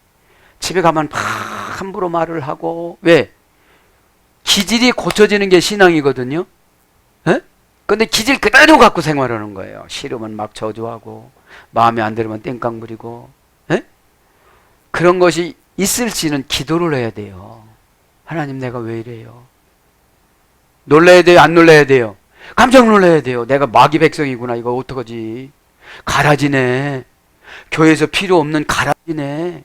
집에 가면 막 함부로 말을 하고. 왜? 기질이 고쳐지는 게 신앙이거든요. 에? 근데 기질 그대로 갖고 생활하는 거예요. 싫으면 막 저주하고 마음에 안 들으면 땡깡 부리고. 에? 그런 것이 있을지는 기도를 해야 돼요. 하나님, 내가 왜 이래요? 놀라야 돼요? 안 놀라야 돼요? 깜짝 놀라야 돼요. 내가 마귀 백성이구나. 이거 어떡하지? 가라지네. 교회에서 필요 없는 가라지네.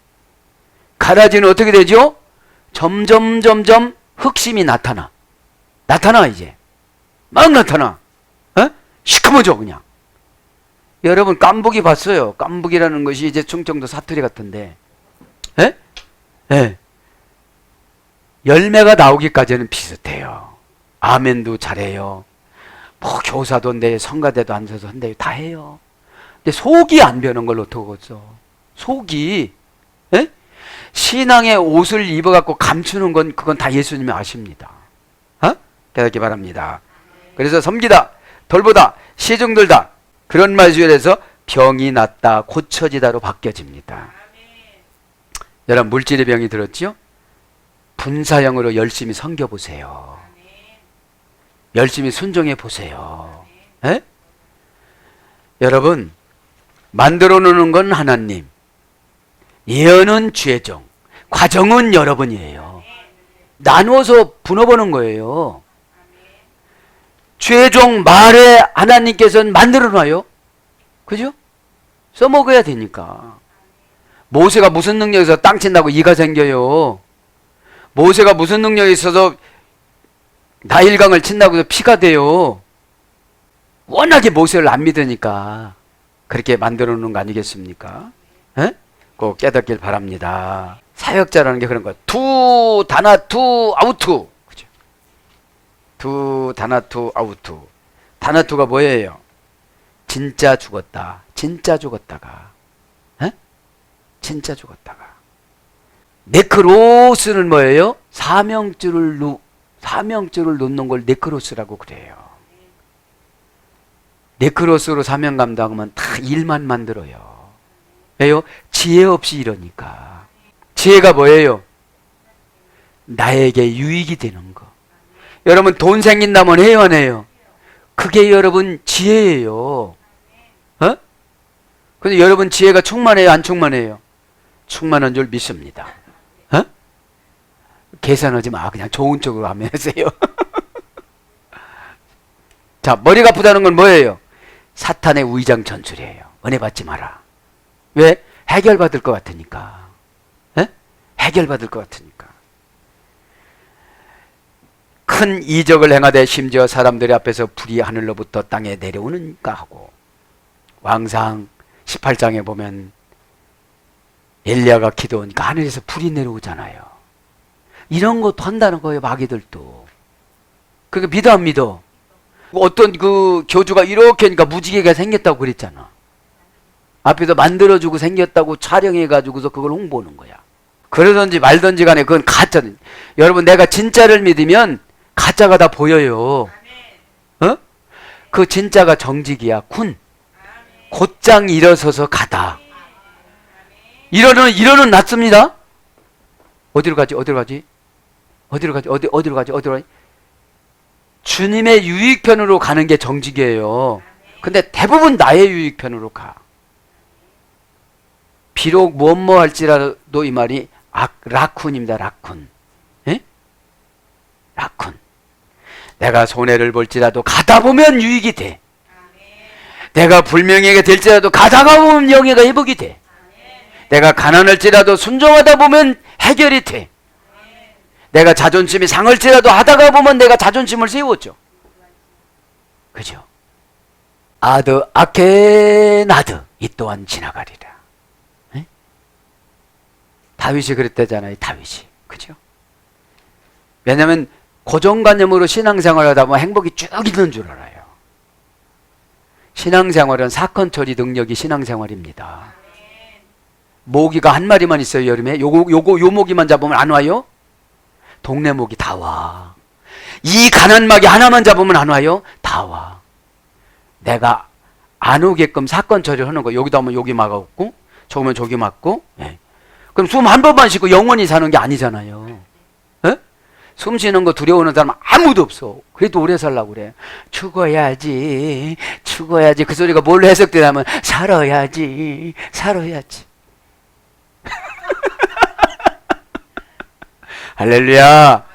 가라지는 어떻게 되죠? 점점 흑심이 나타나 이제 막 나타나. 어? 시커머져 그냥. 여러분 깐부기 봤어요? 깐부기라는 것이 이제 충청도 사투리 같은데, 에? 에. 열매가 나오기까지는 비슷해요. 아멘도 잘해요. 뭐 교사도 내 성가대도 앉아서 한대요. 다 해요. 근데 속이 안 변한 걸 어떡하겠어? 속이. 에? 신앙의 옷을 입어갖고 감추는 건 그건 다 예수님이 아십니다. 어? 깨닫기 바랍니다. 그래서 섬기다, 돌보다, 시중들다, 그런 말주에서 병이 낫다, 고쳐지다로 바뀌어집니다. 여러분 물질의 병이 들었죠? 분사형으로 열심히 섬겨보세요. 열심히 순종해 보세요. 에? 여러분 만들어 놓는 건 하나님, 예언은 죄종, 과정은 여러분이에요. 나누어서 분어보는 거예요. 죄종 말에 하나님께서는 만들어 놔요. 그죠? 써먹어야 되니까. 모세가 무슨 능력이 있어서 땅 친다고 이가 생겨요? 모세가 무슨 능력이 있어서 나일강을 친다고 해서 피가 돼요? 워낙에 모세를 안 믿으니까 그렇게 만들어 놓은 거 아니겠습니까? 에? 꼭 깨닫길 바랍니다. 사역자라는 게 그런 거야. 투 다나투 아우투. 그죠? 투 다나투 아우투. 다나투가 뭐예요? 진짜 죽었다. 진짜 죽었다가. 에? 진짜 죽었다가. 네크로스는 뭐예요? 사명줄을 놓는 걸 네크로스라고 그래요. 네크로스로 사명 감당하면 다 일만 만들어요. 왜요? 지혜 없이 이러니까. 지혜가 뭐예요? 나에게 유익이 되는 거. 여러분 돈 생긴다면 해요, 안 해요? 그게 여러분 지혜예요. 어? 근데 여러분 지혜가 충만해요, 안 충만해요? 충만한 줄 믿습니다. 어? 계산하지 마. 그냥 좋은 쪽으로 하면 하세요. 자, 머리가 아프다는 건 뭐예요? 사탄의 우의장 전술이에요. 은혜 받지 마라. 왜? 해결받을 것 같으니까. 에? 해결받을 것 같으니까. 큰 이적을 행하되 심지어 사람들의 앞에서 불이 하늘로부터 땅에 내려오는가 하고, 왕상 18장에 보면 엘리야가 기도하니까 하늘에서 불이 내려오잖아요. 이런 것도 한다는 거예요, 마귀들도. 그러니까 믿어 안 믿어? 어떤 그 교주가 이렇게 하니까 무지개가 생겼다고 그랬잖아. 앞에서 만들어주고 생겼다고 촬영해가지고서 그걸 홍보하는 거야. 그러든지 말든지 간에 그건 가짜는. 여러분, 내가 진짜를 믿으면 가짜가 다 보여요. 어? 그 진짜가 정직이야. 군. 곧장 일어서서 가다. 이러는 낫습니다. 어디로 가지? 어디로 가지? 어디로 가지? 어디로 가지? 어디로 가지? 주님의 유익편으로 가는 게 정직이에요. 근데 대부분 나의 유익편으로 가. 비록 뭐뭐 할지라도 이 말이 라쿤입니다. 라쿤. 에? 라쿤. 내가 손해를 볼지라도 가다 보면 유익이 돼. 내가 불명예가 될지라도 가다가 보면 영예가 회복이 돼. 내가 가난할지라도 순종하다 보면 해결이 돼. 내가 자존심이 상할지라도 하다가 보면 내가 자존심을 세웠죠. 그죠? 아드 아케나드 이 또한 지나가리라. 에? 다윗이 그랬다잖아요. 다윗이. 그죠? 왜냐하면 고정관념으로 신앙생활을 하다 보면 행복이 쭉 있는 줄 알아요. 신앙생활은 사건 처리 능력이 신앙생활입니다. 모기가 한 마리만 있어요, 여름에. 요 모기만 잡으면 안 와요? 동네 모기 다 와. 이 가난마귀 하나만 잡으면 안 와요? 다 와. 내가 안 오게끔 사건 처리를 하는 거. 여기다 하면 여기 막아갖고, 저기면 저기 막고. 네. 그럼 숨 한 번만 쉬고 영원히 사는 게 아니잖아요. 네? 숨 쉬는 거 두려워하는 사람 아무도 없어. 그래도 오래 살라고 그래. 죽어야지, 죽어야지. 그 소리가 뭘로 해석되냐면 살아야지, 살아야지. 할렐루야.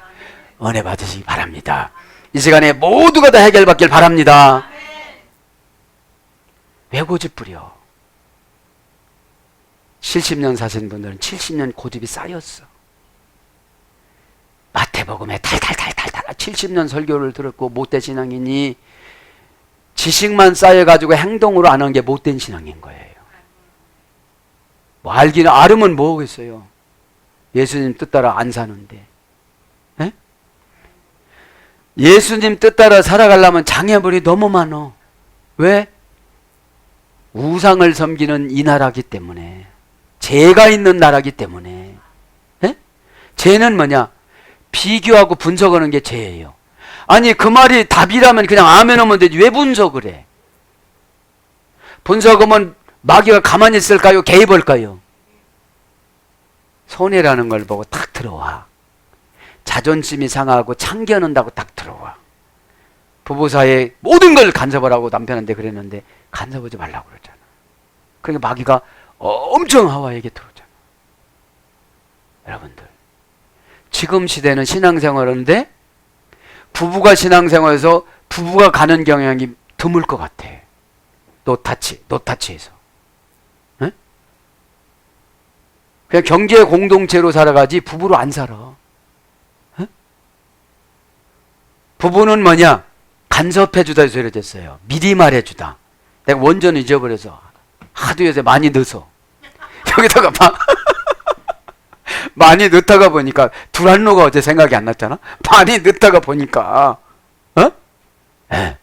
은혜 받으시기 바랍니다. 이 시간에 모두가 다 해결받길 바랍니다. 왜 고집 부려? 70년 사신 분들은 70년 고집이 쌓였어. 마태복음에 탈탈탈탈탈 70년 설교를 들었고 못된 신앙이니 지식만 쌓여가지고 행동으로 안 한 게 못된 신앙인 거예요. 뭐 알기는 알으면 뭐 하겠어요. 예수님 뜻 따라 안 사는데. 에? 예수님 뜻 따라 살아가려면 장애물이 너무 많어. 왜? 우상을 섬기는 이 나라기 때문에. 죄가 있는 나라기 때문에. 에? 죄는 뭐냐? 비교하고 분석하는 게 죄예요. 아니 그 말이 답이라면 그냥 아멘 하면 되지 왜 분석을 해? 분석하면 마귀가 가만히 있을까요? 개입할까요? 손해라는 걸 보고 탁 들어와. 자존심이 상하고 참견한다고 딱 들어와. 부부 사이에 모든 걸 간섭하라고 남편한테 그랬는데 간섭하지 말라고 그러잖아. 그러니까 마귀가 엄청 하와에게 들어오잖아. 여러분들 지금 시대는 신앙생활하는데 부부가 신앙생활에서 부부가 가는 경향이 드물 것 같아. 노타치에서. 에? 그냥 경제 공동체로 살아가지 부부로 안 살아. 에? 부부는 뭐냐? 간섭해주다 해서 이랬어요. 미리 말해주다. 내가 원전 잊어버려서 하도 요새 많이 넣어서 여기다가 막 많이 넣다가 보니까 두란노가 어제 생각이 안 났잖아. 많이 넣다가 보니까 예.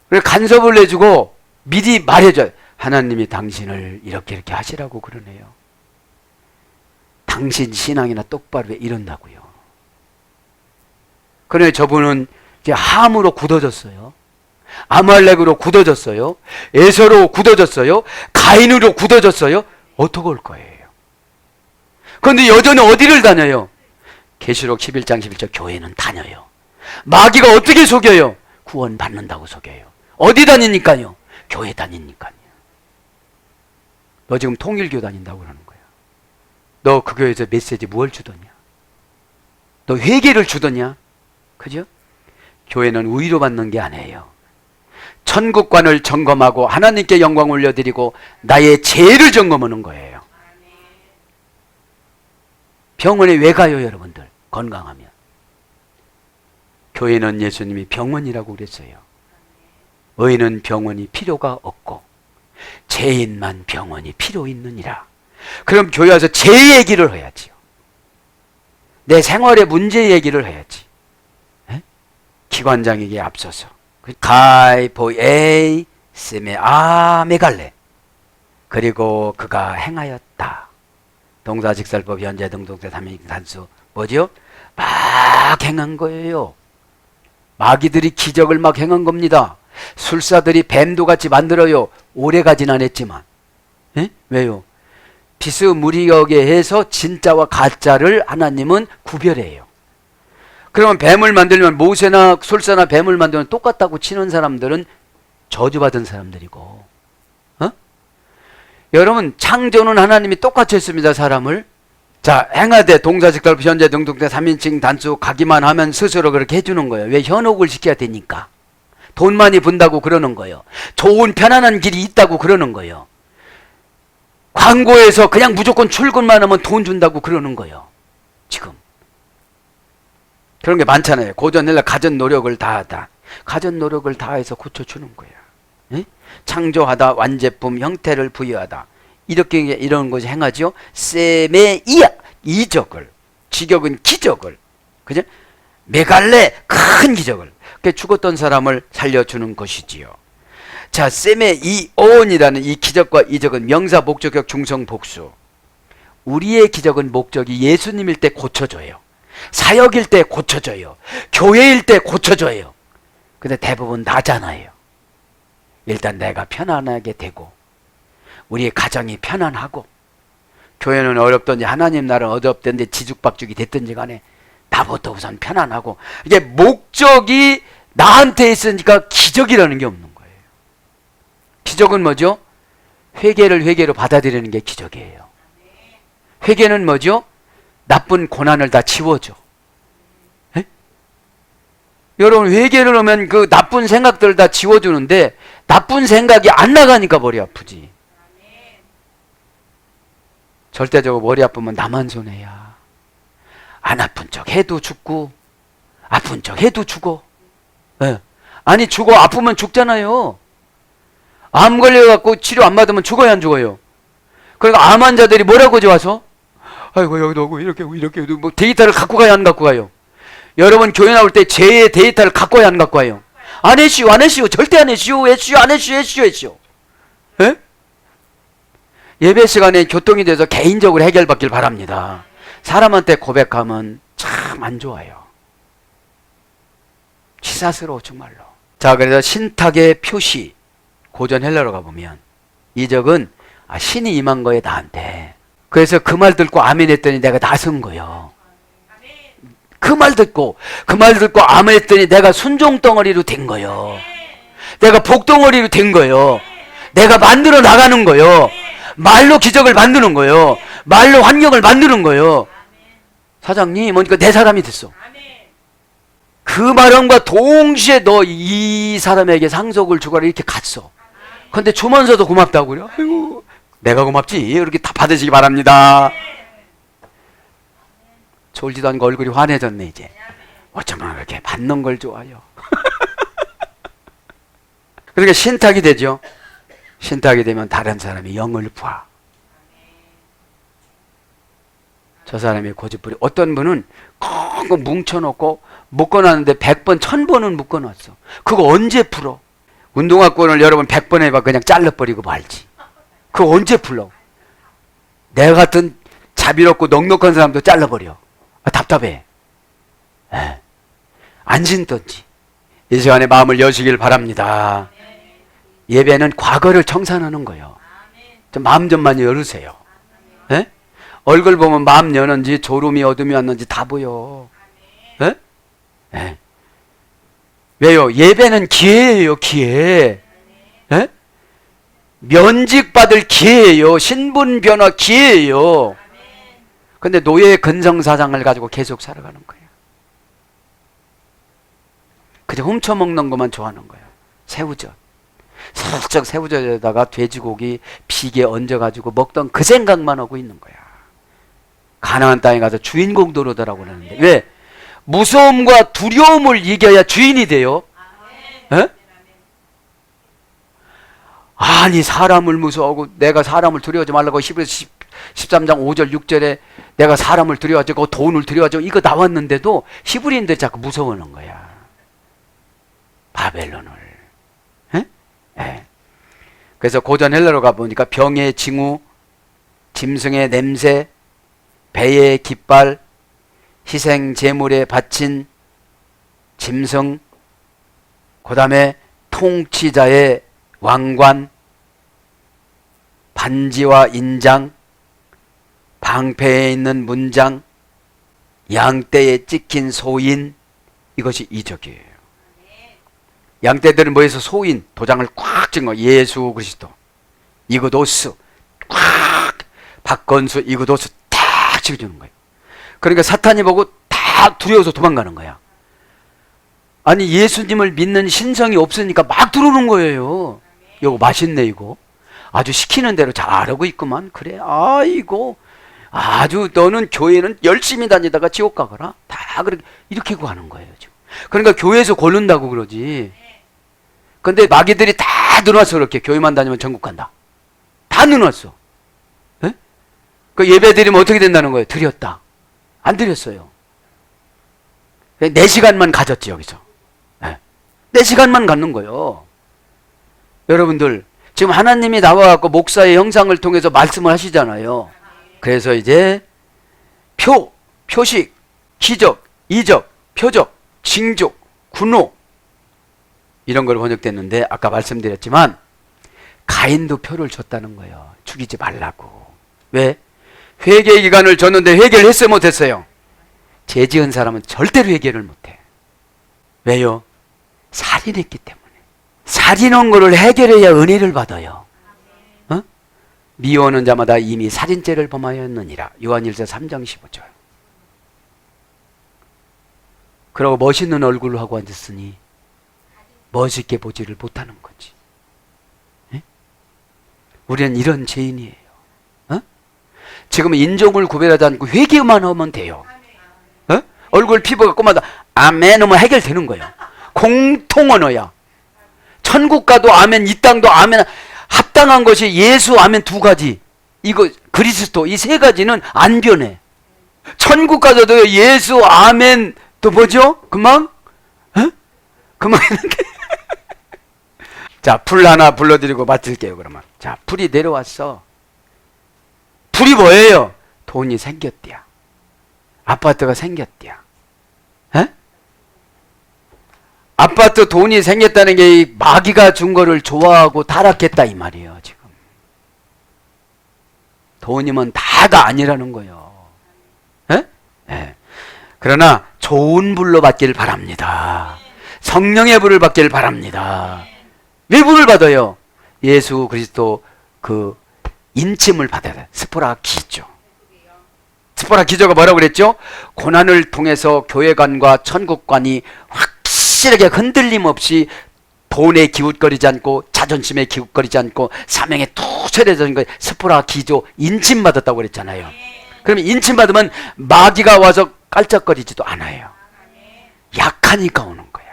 그래 간섭을 해주고 미리 말해줘요. 하나님이 당신을 이렇게 하시라고 그러네요. 당신 신앙이나 똑바로 해 이런다고요. 그래 저분은 이제 함으로 굳어졌어요. 아말렉으로 굳어졌어요. 에서로 굳어졌어요. 가인으로 굳어졌어요. 어떻게 올 거예요? 그런데 여전히 어디를 다녀요? 계시록 11장 11절 교회는 다녀요. 마귀가 어떻게 속여요? 구원 받는다고 속여요. 어디 다니니까요? 교회 다니니까요. 너 지금 통일교 다닌다고 그러는 거야. 너 그 교회에서 메시지 뭘 주더냐? 너 회개를 주더냐? 그죠? 교회는 위로받는 게 아니에요. 천국관을 점검하고 하나님께 영광 올려드리고 나의 죄를 점검하는 거예요. 병원에 왜 가요, 여러분들? 건강하면. 교회는 예수님이 병원이라고 그랬어요. 의인은 병원이 필요가 없고 죄인만 병원이 필요 있느니라. 그럼 교회 와서 죄 얘기를 해야지요. 내 생활의 문제 얘기를 해야지. 에? 기관장에게 앞서서 가이 보에이 세메 메갈레 그리고 그가 행하였다. 동사직설법 현재 등동사 삼인칭 단수 뭐죠? 막 행한 거예요. 마귀들이 기적을 막 행한 겁니다. 술사들이 뱀도같이 만들어요. 오래가진 않았지만. 에? 왜요? 비스무리하게 해서 진짜와 가짜를 하나님은 구별해요. 그러면 뱀을 만들면 모세나 술사나 뱀을 만들면 똑같다고 치는 사람들은 저주받은 사람들이고, 여러분 창조는 하나님이 똑같이 했습니다. 사람을. 자, 행하되 동사직설법 현재 등등대 3인칭 단수 가기만 하면 스스로 그렇게 해주는 거예요. 왜? 현혹을 시켜야 되니까. 돈 많이 번다고 그러는 거예요. 좋은 편안한 길이 있다고 그러는 거예요. 광고에서 그냥 무조건 출근만 하면 돈 준다고 그러는 거예요. 지금 그런 게 많잖아요. 고전일라 가전 노력을 다하다. 가전 노력을 다해서 고쳐주는 거야. 에? 창조하다, 완제품, 형태를 부여하다. 이렇게 이런 것이 행하지요. 세메이야 이적을, 직역은 기적을, 그죠? 메갈레 큰 기적을. 그 죽었던 사람을 살려주는 것이지요. 자, 세메이온이라는 이 기적과 이적은 명사, 목적격, 중성, 복수. 우리의 기적은 목적이 예수님일 때 고쳐줘요. 사역일 때 고쳐줘요. 교회일 때 고쳐줘요. 근데 대부분 나잖아요. 일단 내가 편안하게 되고 우리의 가정이 편안하고 교회는 어렵든지 하나님 나라는 어렵든지 지죽박죽이 됐든지 간에 나부터 우선 편안하고 이게 목적이 나한테 있으니까 기적이라는 게 없는 거예요. 기적은 뭐죠? 회개를 회개로 받아들이는 게 기적이에요. 회개는 뭐죠? 나쁜 고난을 다 지워줘. 에? 여러분 회개를 하면 그 나쁜 생각들을 다 지워주는데 나쁜 생각이 안 나가니까 머리 아프지. 절대적으로 머리 아프면 나만 손해야. 안 아픈 척 해도 죽고 아픈 척 해도 죽어. 에. 아니 죽어. 아프면 죽잖아요. 암 걸려갖고 치료 안 받으면 죽어야 안 죽어요. 그러니까 암 환자들이 뭐라고 와서 아이고 여기도 오고 이렇게 뭐 데이터를 갖고 가야 안 갖고 가요. 여러분 교회 나올 때 제 데이터를 갖고 와야 안 갖고 와요. 안 해시오 안 해시오 절대 안 해시오 해시오 안 해시오 해시오 해시오. 에? 예배 시간에 교통이 돼서 개인적으로 해결받길 바랍니다. 사람한테 고백하면 참 안 좋아요. 치사스러워 정말로. 자, 그래서 신탁의 표시 고전 헬라로 가보면 이적은 신이 임한 거에 나한테. 그래서 그 말 듣고 아멘 했더니 내가 나선 거예요. 그 말 듣고 아멘 했더니 내가 순종 덩어리로 된 거예요. 내가 복덩어리로 된 거예요. 내가 만들어 나가는 거예요. 말로 기적을 만드는 거예요. 말로 환경을 만드는 거예요. 사장님, 그러니까 내 사람이 됐어. 그 말함과 동시에 너 이 사람에게 상속을 주거라 이렇게 갔어. 근데 주면서도 고맙다고 그래요. 아이고, 내가 고맙지. 이렇게 다 받으시기 바랍니다. 졸지도 않고 얼굴이 환해졌네 이제. 어쩌면 그렇게 받는 걸 좋아요. 그러니까 신탁이 되죠. 신탁이 되면 다른 사람이 영을 봐. 저 사람이 고집부리. 어떤 분은 꽁꽁 뭉쳐놓고 묶어놨는데 100번 1000번은 묶어놨어. 그거 언제 풀어? 운동화권을 여러분 100번 해봐 그냥 잘라버리고 말지. 그거 언제 풀어? 내 같은 자비롭고 넉넉한 사람도 잘라버려. 답답해. 안 신던지. 이 시간에 마음을 여시길 바랍니다. 예배는 과거를 청산하는 거예요. 좀 마음 좀 많이 열으세요. 에? 얼굴 보면 마음 여는지 졸음이 어둠이 왔는지 다 보여. 에? 에. 왜요? 예배는 기회예요, 기회. 예? 면직받을 기회예요. 신분 변화 기회예요. 근데 노예의 근성사상을 가지고 계속 살아가는 거예요. 그저 훔쳐먹는 것만 좋아하는 거예요. 새우젓. 살짝 새우젓에다가 돼지고기 비계 얹어가지고 먹던 그 생각만 하고 있는 거야. 가나안 땅에 가서 주인공 노릇하라고 그러는데 왜? 무서움과 두려움을 이겨야 주인이 돼요. 에? 아니 사람을 무서워하고 내가 사람을 두려워하지 말라고 히브리서 13장 5절 6절에 내가 사람을 두려워하지 고 돈을 두려워하지 이거 나왔는데도 히브리인들이 자꾸 무서워하는 거야. 바벨론을. 에? 에. 그래서 고전 헬라로 가보니까 병의 징후, 짐승의 냄새, 배의 깃발, 희생 제물에 바친 짐승, 그 다음에 통치자의 왕관, 반지와 인장, 방패에 있는 문장, 양떼에 찍힌 소인, 이것이 이적이에요. 양떼들은 뭐해서 소인, 도장을 꽉 찍은 거, 예수 그리스도, 이그도스, 꽉, 박건수, 이그도스 딱 찍어주는 거예요. 그러니까 사탄이 보고 다 두려워서 도망가는 거야. 아니 예수님을 믿는 신성이 없으니까 막 들어오는 거예요. 이거 맛있네 이거. 아주 시키는 대로 잘하고 있구만. 그래 아이고 아주 너는 교회는 열심히 다니다가 지옥 가거라. 다 그렇게 이렇게 구하는 거예요 지금. 그러니까 교회에서 고른다고 그러지. 근데 마귀들이 다 늘어났어. 그렇게 교회만 다니면 전국 간다. 다 늘어났어. 에? 그 예배 드리면 어떻게 된다는 거예요? 드렸다. 안 드렸어요. 4시간만 가졌지 여기서. 네. 4시간만 갖는 거예요. 여러분들 지금 하나님이 나와갖고 목사의 형상을 통해서 말씀을 하시잖아요. 그래서 이제 표식, 기적, 이적, 표적, 징조, 군호 이런 걸 번역됐는데 아까 말씀드렸지만 가인도 표를 줬다는 거예요. 죽이지 말라고. 왜? 회개 기간을 줬는데 회개를 했어요 못했어요? 죄 지은 사람은 절대로 회개를 못해. 왜요? 살인했기 때문에. 살인한 거를 해결해야 은혜를 받아요. 어? 미워하는 자마다 이미 살인죄를 범하였느니라. 요한일서 3장 15절. 그러고 멋있는 얼굴을 하고 앉았으니 멋있게 보지를 못하는 거지. 에? 우리는 이런 죄인이에요. 어? 지금 인종을 구별하지 않고 회개만 하면 돼요. 어? 얼굴 피부가 꼬마다 아멘 하면 해결되는 거예요. 공통 언어야. 천국 가도 아멘, 이 땅도 아멘. 합당한 것이 예수 아멘 2가지. 이거 그리스도 이 3가지는 안 변해. 천국 가서도 예수 아멘 또 뭐죠? 금방? 어? 금방 했는데. 자, 불 하나 불러드리고 마칠게요 그러면. 자, 불이 내려왔어. 불이 뭐예요? 돈이 생겼대야. 아파트가 생겼대야. 에? 아파트 돈이 생겼다는 게 이 마귀가 준 거를 좋아하고 타락했다 이 말이에요 지금. 돈이면 다가 아니라는 거예요. 에? 에. 그러나 좋은 불로 받길 바랍니다. 성령의 불을 받길 바랍니다. 왜 불을 받아요? 예수 그리스도 그 인침을 받아야 돼. 스포라 기죠. 스포라 기조가 뭐라고 그랬죠? 고난을 통해서 교회관과 천국관이 확실하게 흔들림 없이 돈에 기웃거리지 않고 자존심에 기웃거리지 않고 사명에 툭 철해진 거예요. 스포라 기조 인침 받았다고 그랬잖아요. 그러면 인침 받으면 마귀가 와서 깔짝거리지도 않아요. 약하니까 오는 거야.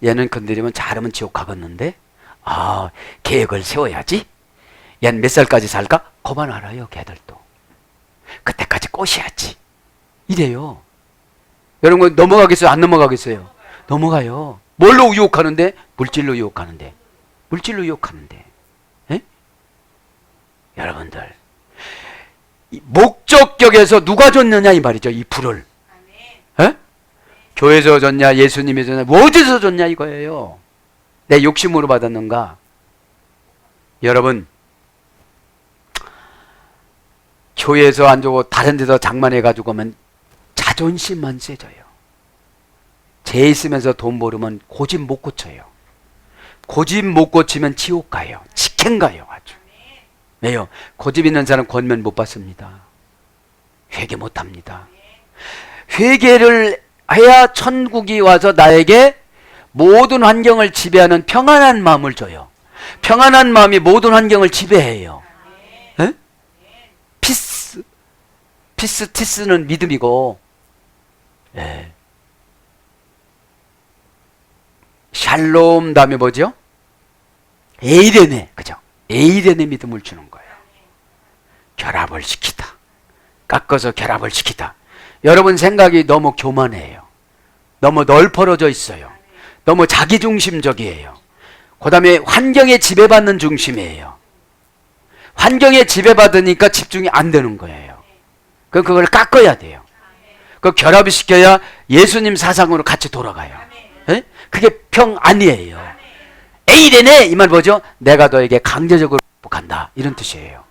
얘는 건드리면 잘하면 지옥 가겠는데 아 계획을 세워야지. 얘는 몇 살까지 살까? 그만 알아요 걔들도. 그때까지 꼬셔야지. 이래요. 여러분 넘어가겠어요? 안 넘어가겠어요? 넘어가요. 뭘로 유혹하는데? 물질로 유혹하는데. 물질로 유혹하는데. 에? 여러분들 목적격에서 누가 줬느냐 이 말이죠. 이 불을. 에? 교회에서 줬냐 예수님이 줬냐 어디서 줬냐 이거예요. 내 욕심으로 받았는가? 여러분 교회에서 안 주고 다른 데서 장만해 가지고 오면 자존심만 세져요. 죄 있으면서 돈 모르면 고집 못 고쳐요. 고집 못 고치면 지옥 가요. 직행 가요. 아주. 왜요? 고집 있는 사람 권면 못 받습니다. 회개 못 합니다. 회개를 해야 천국이 와서 나에게 모든 환경을 지배하는 평안한 마음을 줘요. 평안한 마음이 모든 환경을 지배해요. 에? 티스는 믿음이고, 예. 샬롬 다음에 뭐죠? 에이레네, 그죠? 에이레네 믿음을 주는 거예요. 결합을 시키다. 깎아서 결합을 시키다. 여러분 생각이 너무 교만해요. 너무 널퍼러져 있어요. 너무 자기중심적이에요. 그 다음에 환경에 지배받는 중심이에요. 환경에 지배받으니까 집중이 안 되는 거예요. 그럼 그걸 깎아야 돼요. 그 결합을 시켜야 예수님 사상으로 같이 돌아가요. 에? 그게 평안이에요. 에이레네 이 말 뭐죠? 내가 너에게 강제적으로 축복한다 이런 뜻이에요.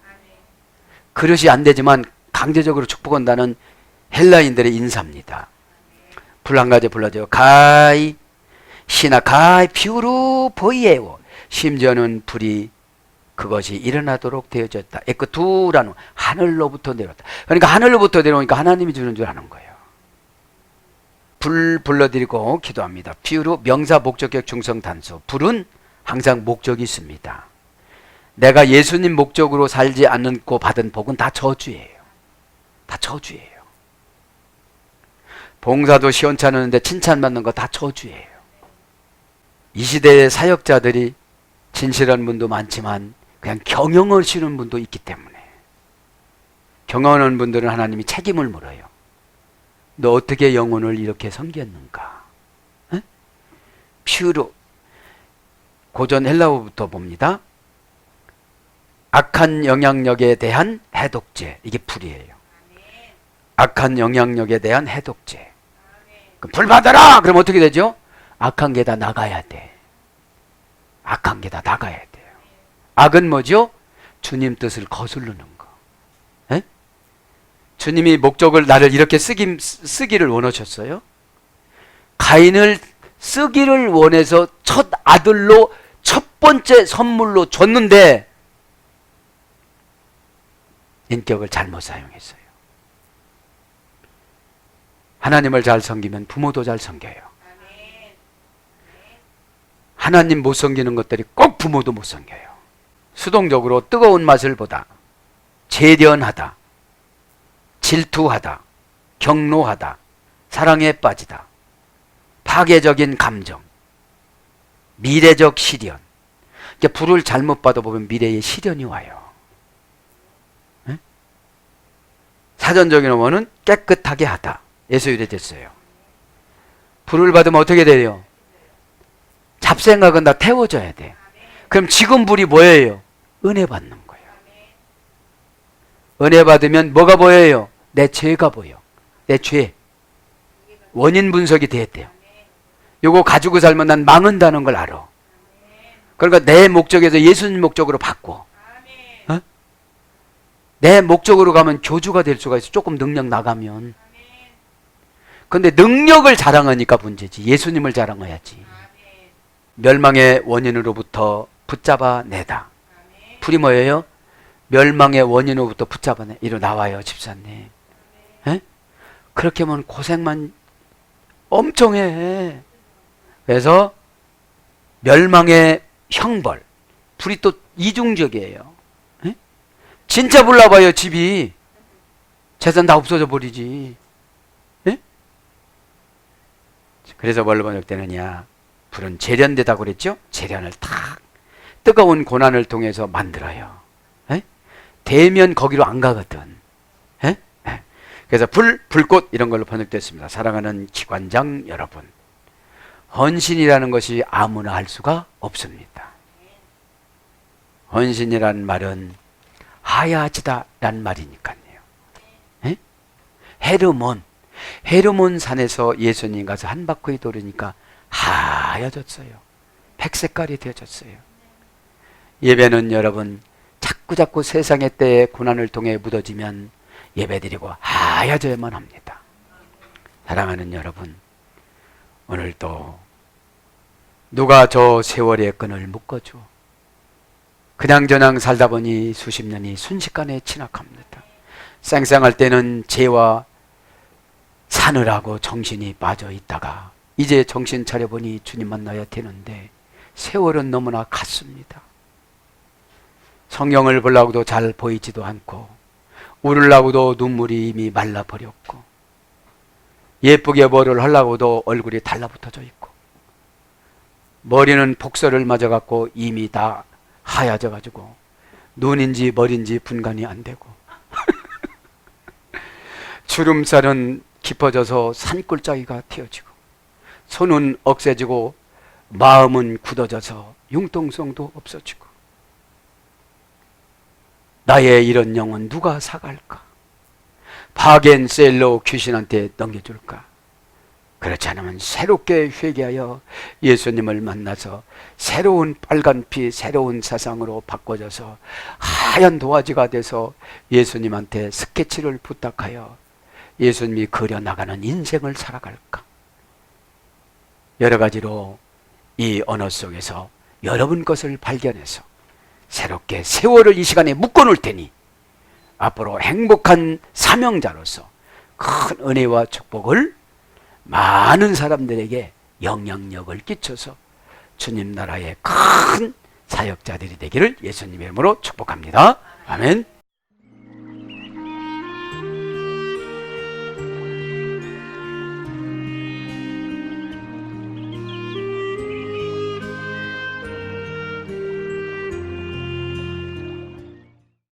그릇이 안 되지만 강제적으로 축복한다는 헬라인들의 인사입니다. 불 한 가지 불러줘요. 가이 시나 가이 피우루 보이에요. 심지어는 불이 그것이 일어나도록 되어졌다. 에크투라는 하늘로부터 내려왔다. 그러니까 하늘로부터 내려오니까 하나님이 주는 줄 아는 거예요. 불 불러드리고 기도합니다. 피우루 명사 목적격 중성 단수. 불은 항상 목적이 있습니다. 내가 예수님 목적으로 살지 않고 받은 복은 다 저주예요. 다 저주예요. 봉사도 시원찮은데 칭찬받는 거 다 저주예요. 이 시대의 사역자들이 진실한 분도 많지만 그냥 경영하시는 분도 있기 때문에 경영하는 분들은 하나님이 책임을 물어요. 너 어떻게 영혼을 이렇게 섬겼는가? 에? 퓨로 고전 헬라어부터 봅니다. 악한 영향력에 대한 해독제. 이게 불이에요. 악한 영향력에 대한 해독제. 불 받아라! 그럼 어떻게 되죠? 악한 게 다 나가야 돼. 악한 게 다 나가야 돼요. 악은 뭐죠? 주님 뜻을 거스르는 거. 에? 주님이 목적을 나를 이렇게 쓰기를 원하셨어요? 가인을 쓰기를 원해서 첫 아들로 첫 번째 선물로 줬는데 인격을 잘못 사용했어요. 하나님을 잘 섬기면 부모도 잘 섬겨요. 하나님 못 섬기는 것들이 꼭 부모도 못 섬겨요. 수동적으로 뜨거운 맛을 보다 재련하다, 질투하다, 경노하다, 사랑에 빠지다, 파괴적인 감정, 미래적 시련. 그러니까 불을 잘못 받아보면 미래의 시련이 와요. 네? 사전적인 어원은 깨끗하게 하다. 예수율이 됐어요. 불을 받으면 어떻게 돼요? 잡생각은 다 태워져야 돼. 그럼 지금 불이 뭐예요? 은혜 받는 거예요. 은혜 받으면 뭐가 보여요? 내 죄가 보여. 내 죄. 원인 분석이 됐대요. 요거 가지고 살면 난 망한다는 걸 알아. 그러니까 내 목적에서 예수님 목적으로 바꿔. 어? 내 목적으로 가면 교주가 될 수가 있어. 조금 능력 나가면. 근데 능력을 자랑하니까 문제지. 예수님을 자랑해야지. 멸망의 원인으로부터 붙잡아내다. 불이 뭐예요? 멸망의 원인으로부터 붙잡아내. 이로 나와요, 집사님. 에? 그렇게 하면 고생만 엄청 해. 그래서 멸망의 형벌. 불이 또 이중적이에요. 에? 진짜 불 나봐요, 집이. 재산 다 없어져 버리지. 에? 그래서 뭘로 번역되느냐? 불은 재련되다고 그랬죠? 재련을 탁 뜨거운 고난을 통해서 만들어요. 에? 대면 거기로 안 가거든. 에? 에. 그래서 불꽃 이런 걸로 번역됐습니다. 사랑하는 기관장 여러분, 헌신이라는 것이 아무나 할 수가 없습니다. 헌신이라는 말은 하야지다라는 말이니까요. 에? 헤르몬 산에서 예수님 가서 한 바퀴 돌으니까 하얘졌어요. 백색깔이 되어졌어요. 예배는 여러분 자꾸 세상의 때의 고난을 통해 묻어지면 예배드리고 하얘져야만 합니다. 사랑하는 여러분, 오늘도 누가 저 세월의 끈을 묶어줘. 그냥저냥 살다 보니 수십 년이 순식간에 지나갑니다. 쌩쌩할 때는 죄와 사느라고 정신이 빠져 있다가 이제 정신 차려보니 주님 만나야 되는데 세월은 너무나 같습니다. 성경을 보려고도 잘 보이지도 않고 울으려고도 눈물이 이미 말라버렸고 예쁘게 뭐를 하려고도 얼굴이 달라붙어져 있고 머리는 복설을 맞아갖고 이미 다 하얘져가지고 눈인지 머리인지 분간이 안 되고 주름살은 깊어져서 산골짜기가 튀어지고 손은 억세지고 마음은 굳어져서 융통성도 없어지고 나의 이런 영혼 누가 사갈까? 바겐셀로 귀신한테 넘겨줄까? 그렇지 않으면 새롭게 회개하여 예수님을 만나서 새로운 빨간 피, 새로운 세상으로 바꿔져서 하얀 도화지가 돼서 예수님한테 스케치를 부탁하여 예수님이 그려나가는 인생을 살아갈까? 여러 가지로 이 언어 속에서 여러분 것을 발견해서 새롭게 세월을 이 시간에 묶어놓을 테니 앞으로 행복한 사명자로서 큰 은혜와 축복을 많은 사람들에게 영향력을 끼쳐서 주님 나라의 큰 사역자들이 되기를 예수님의 이름으로 축복합니다. 아멘.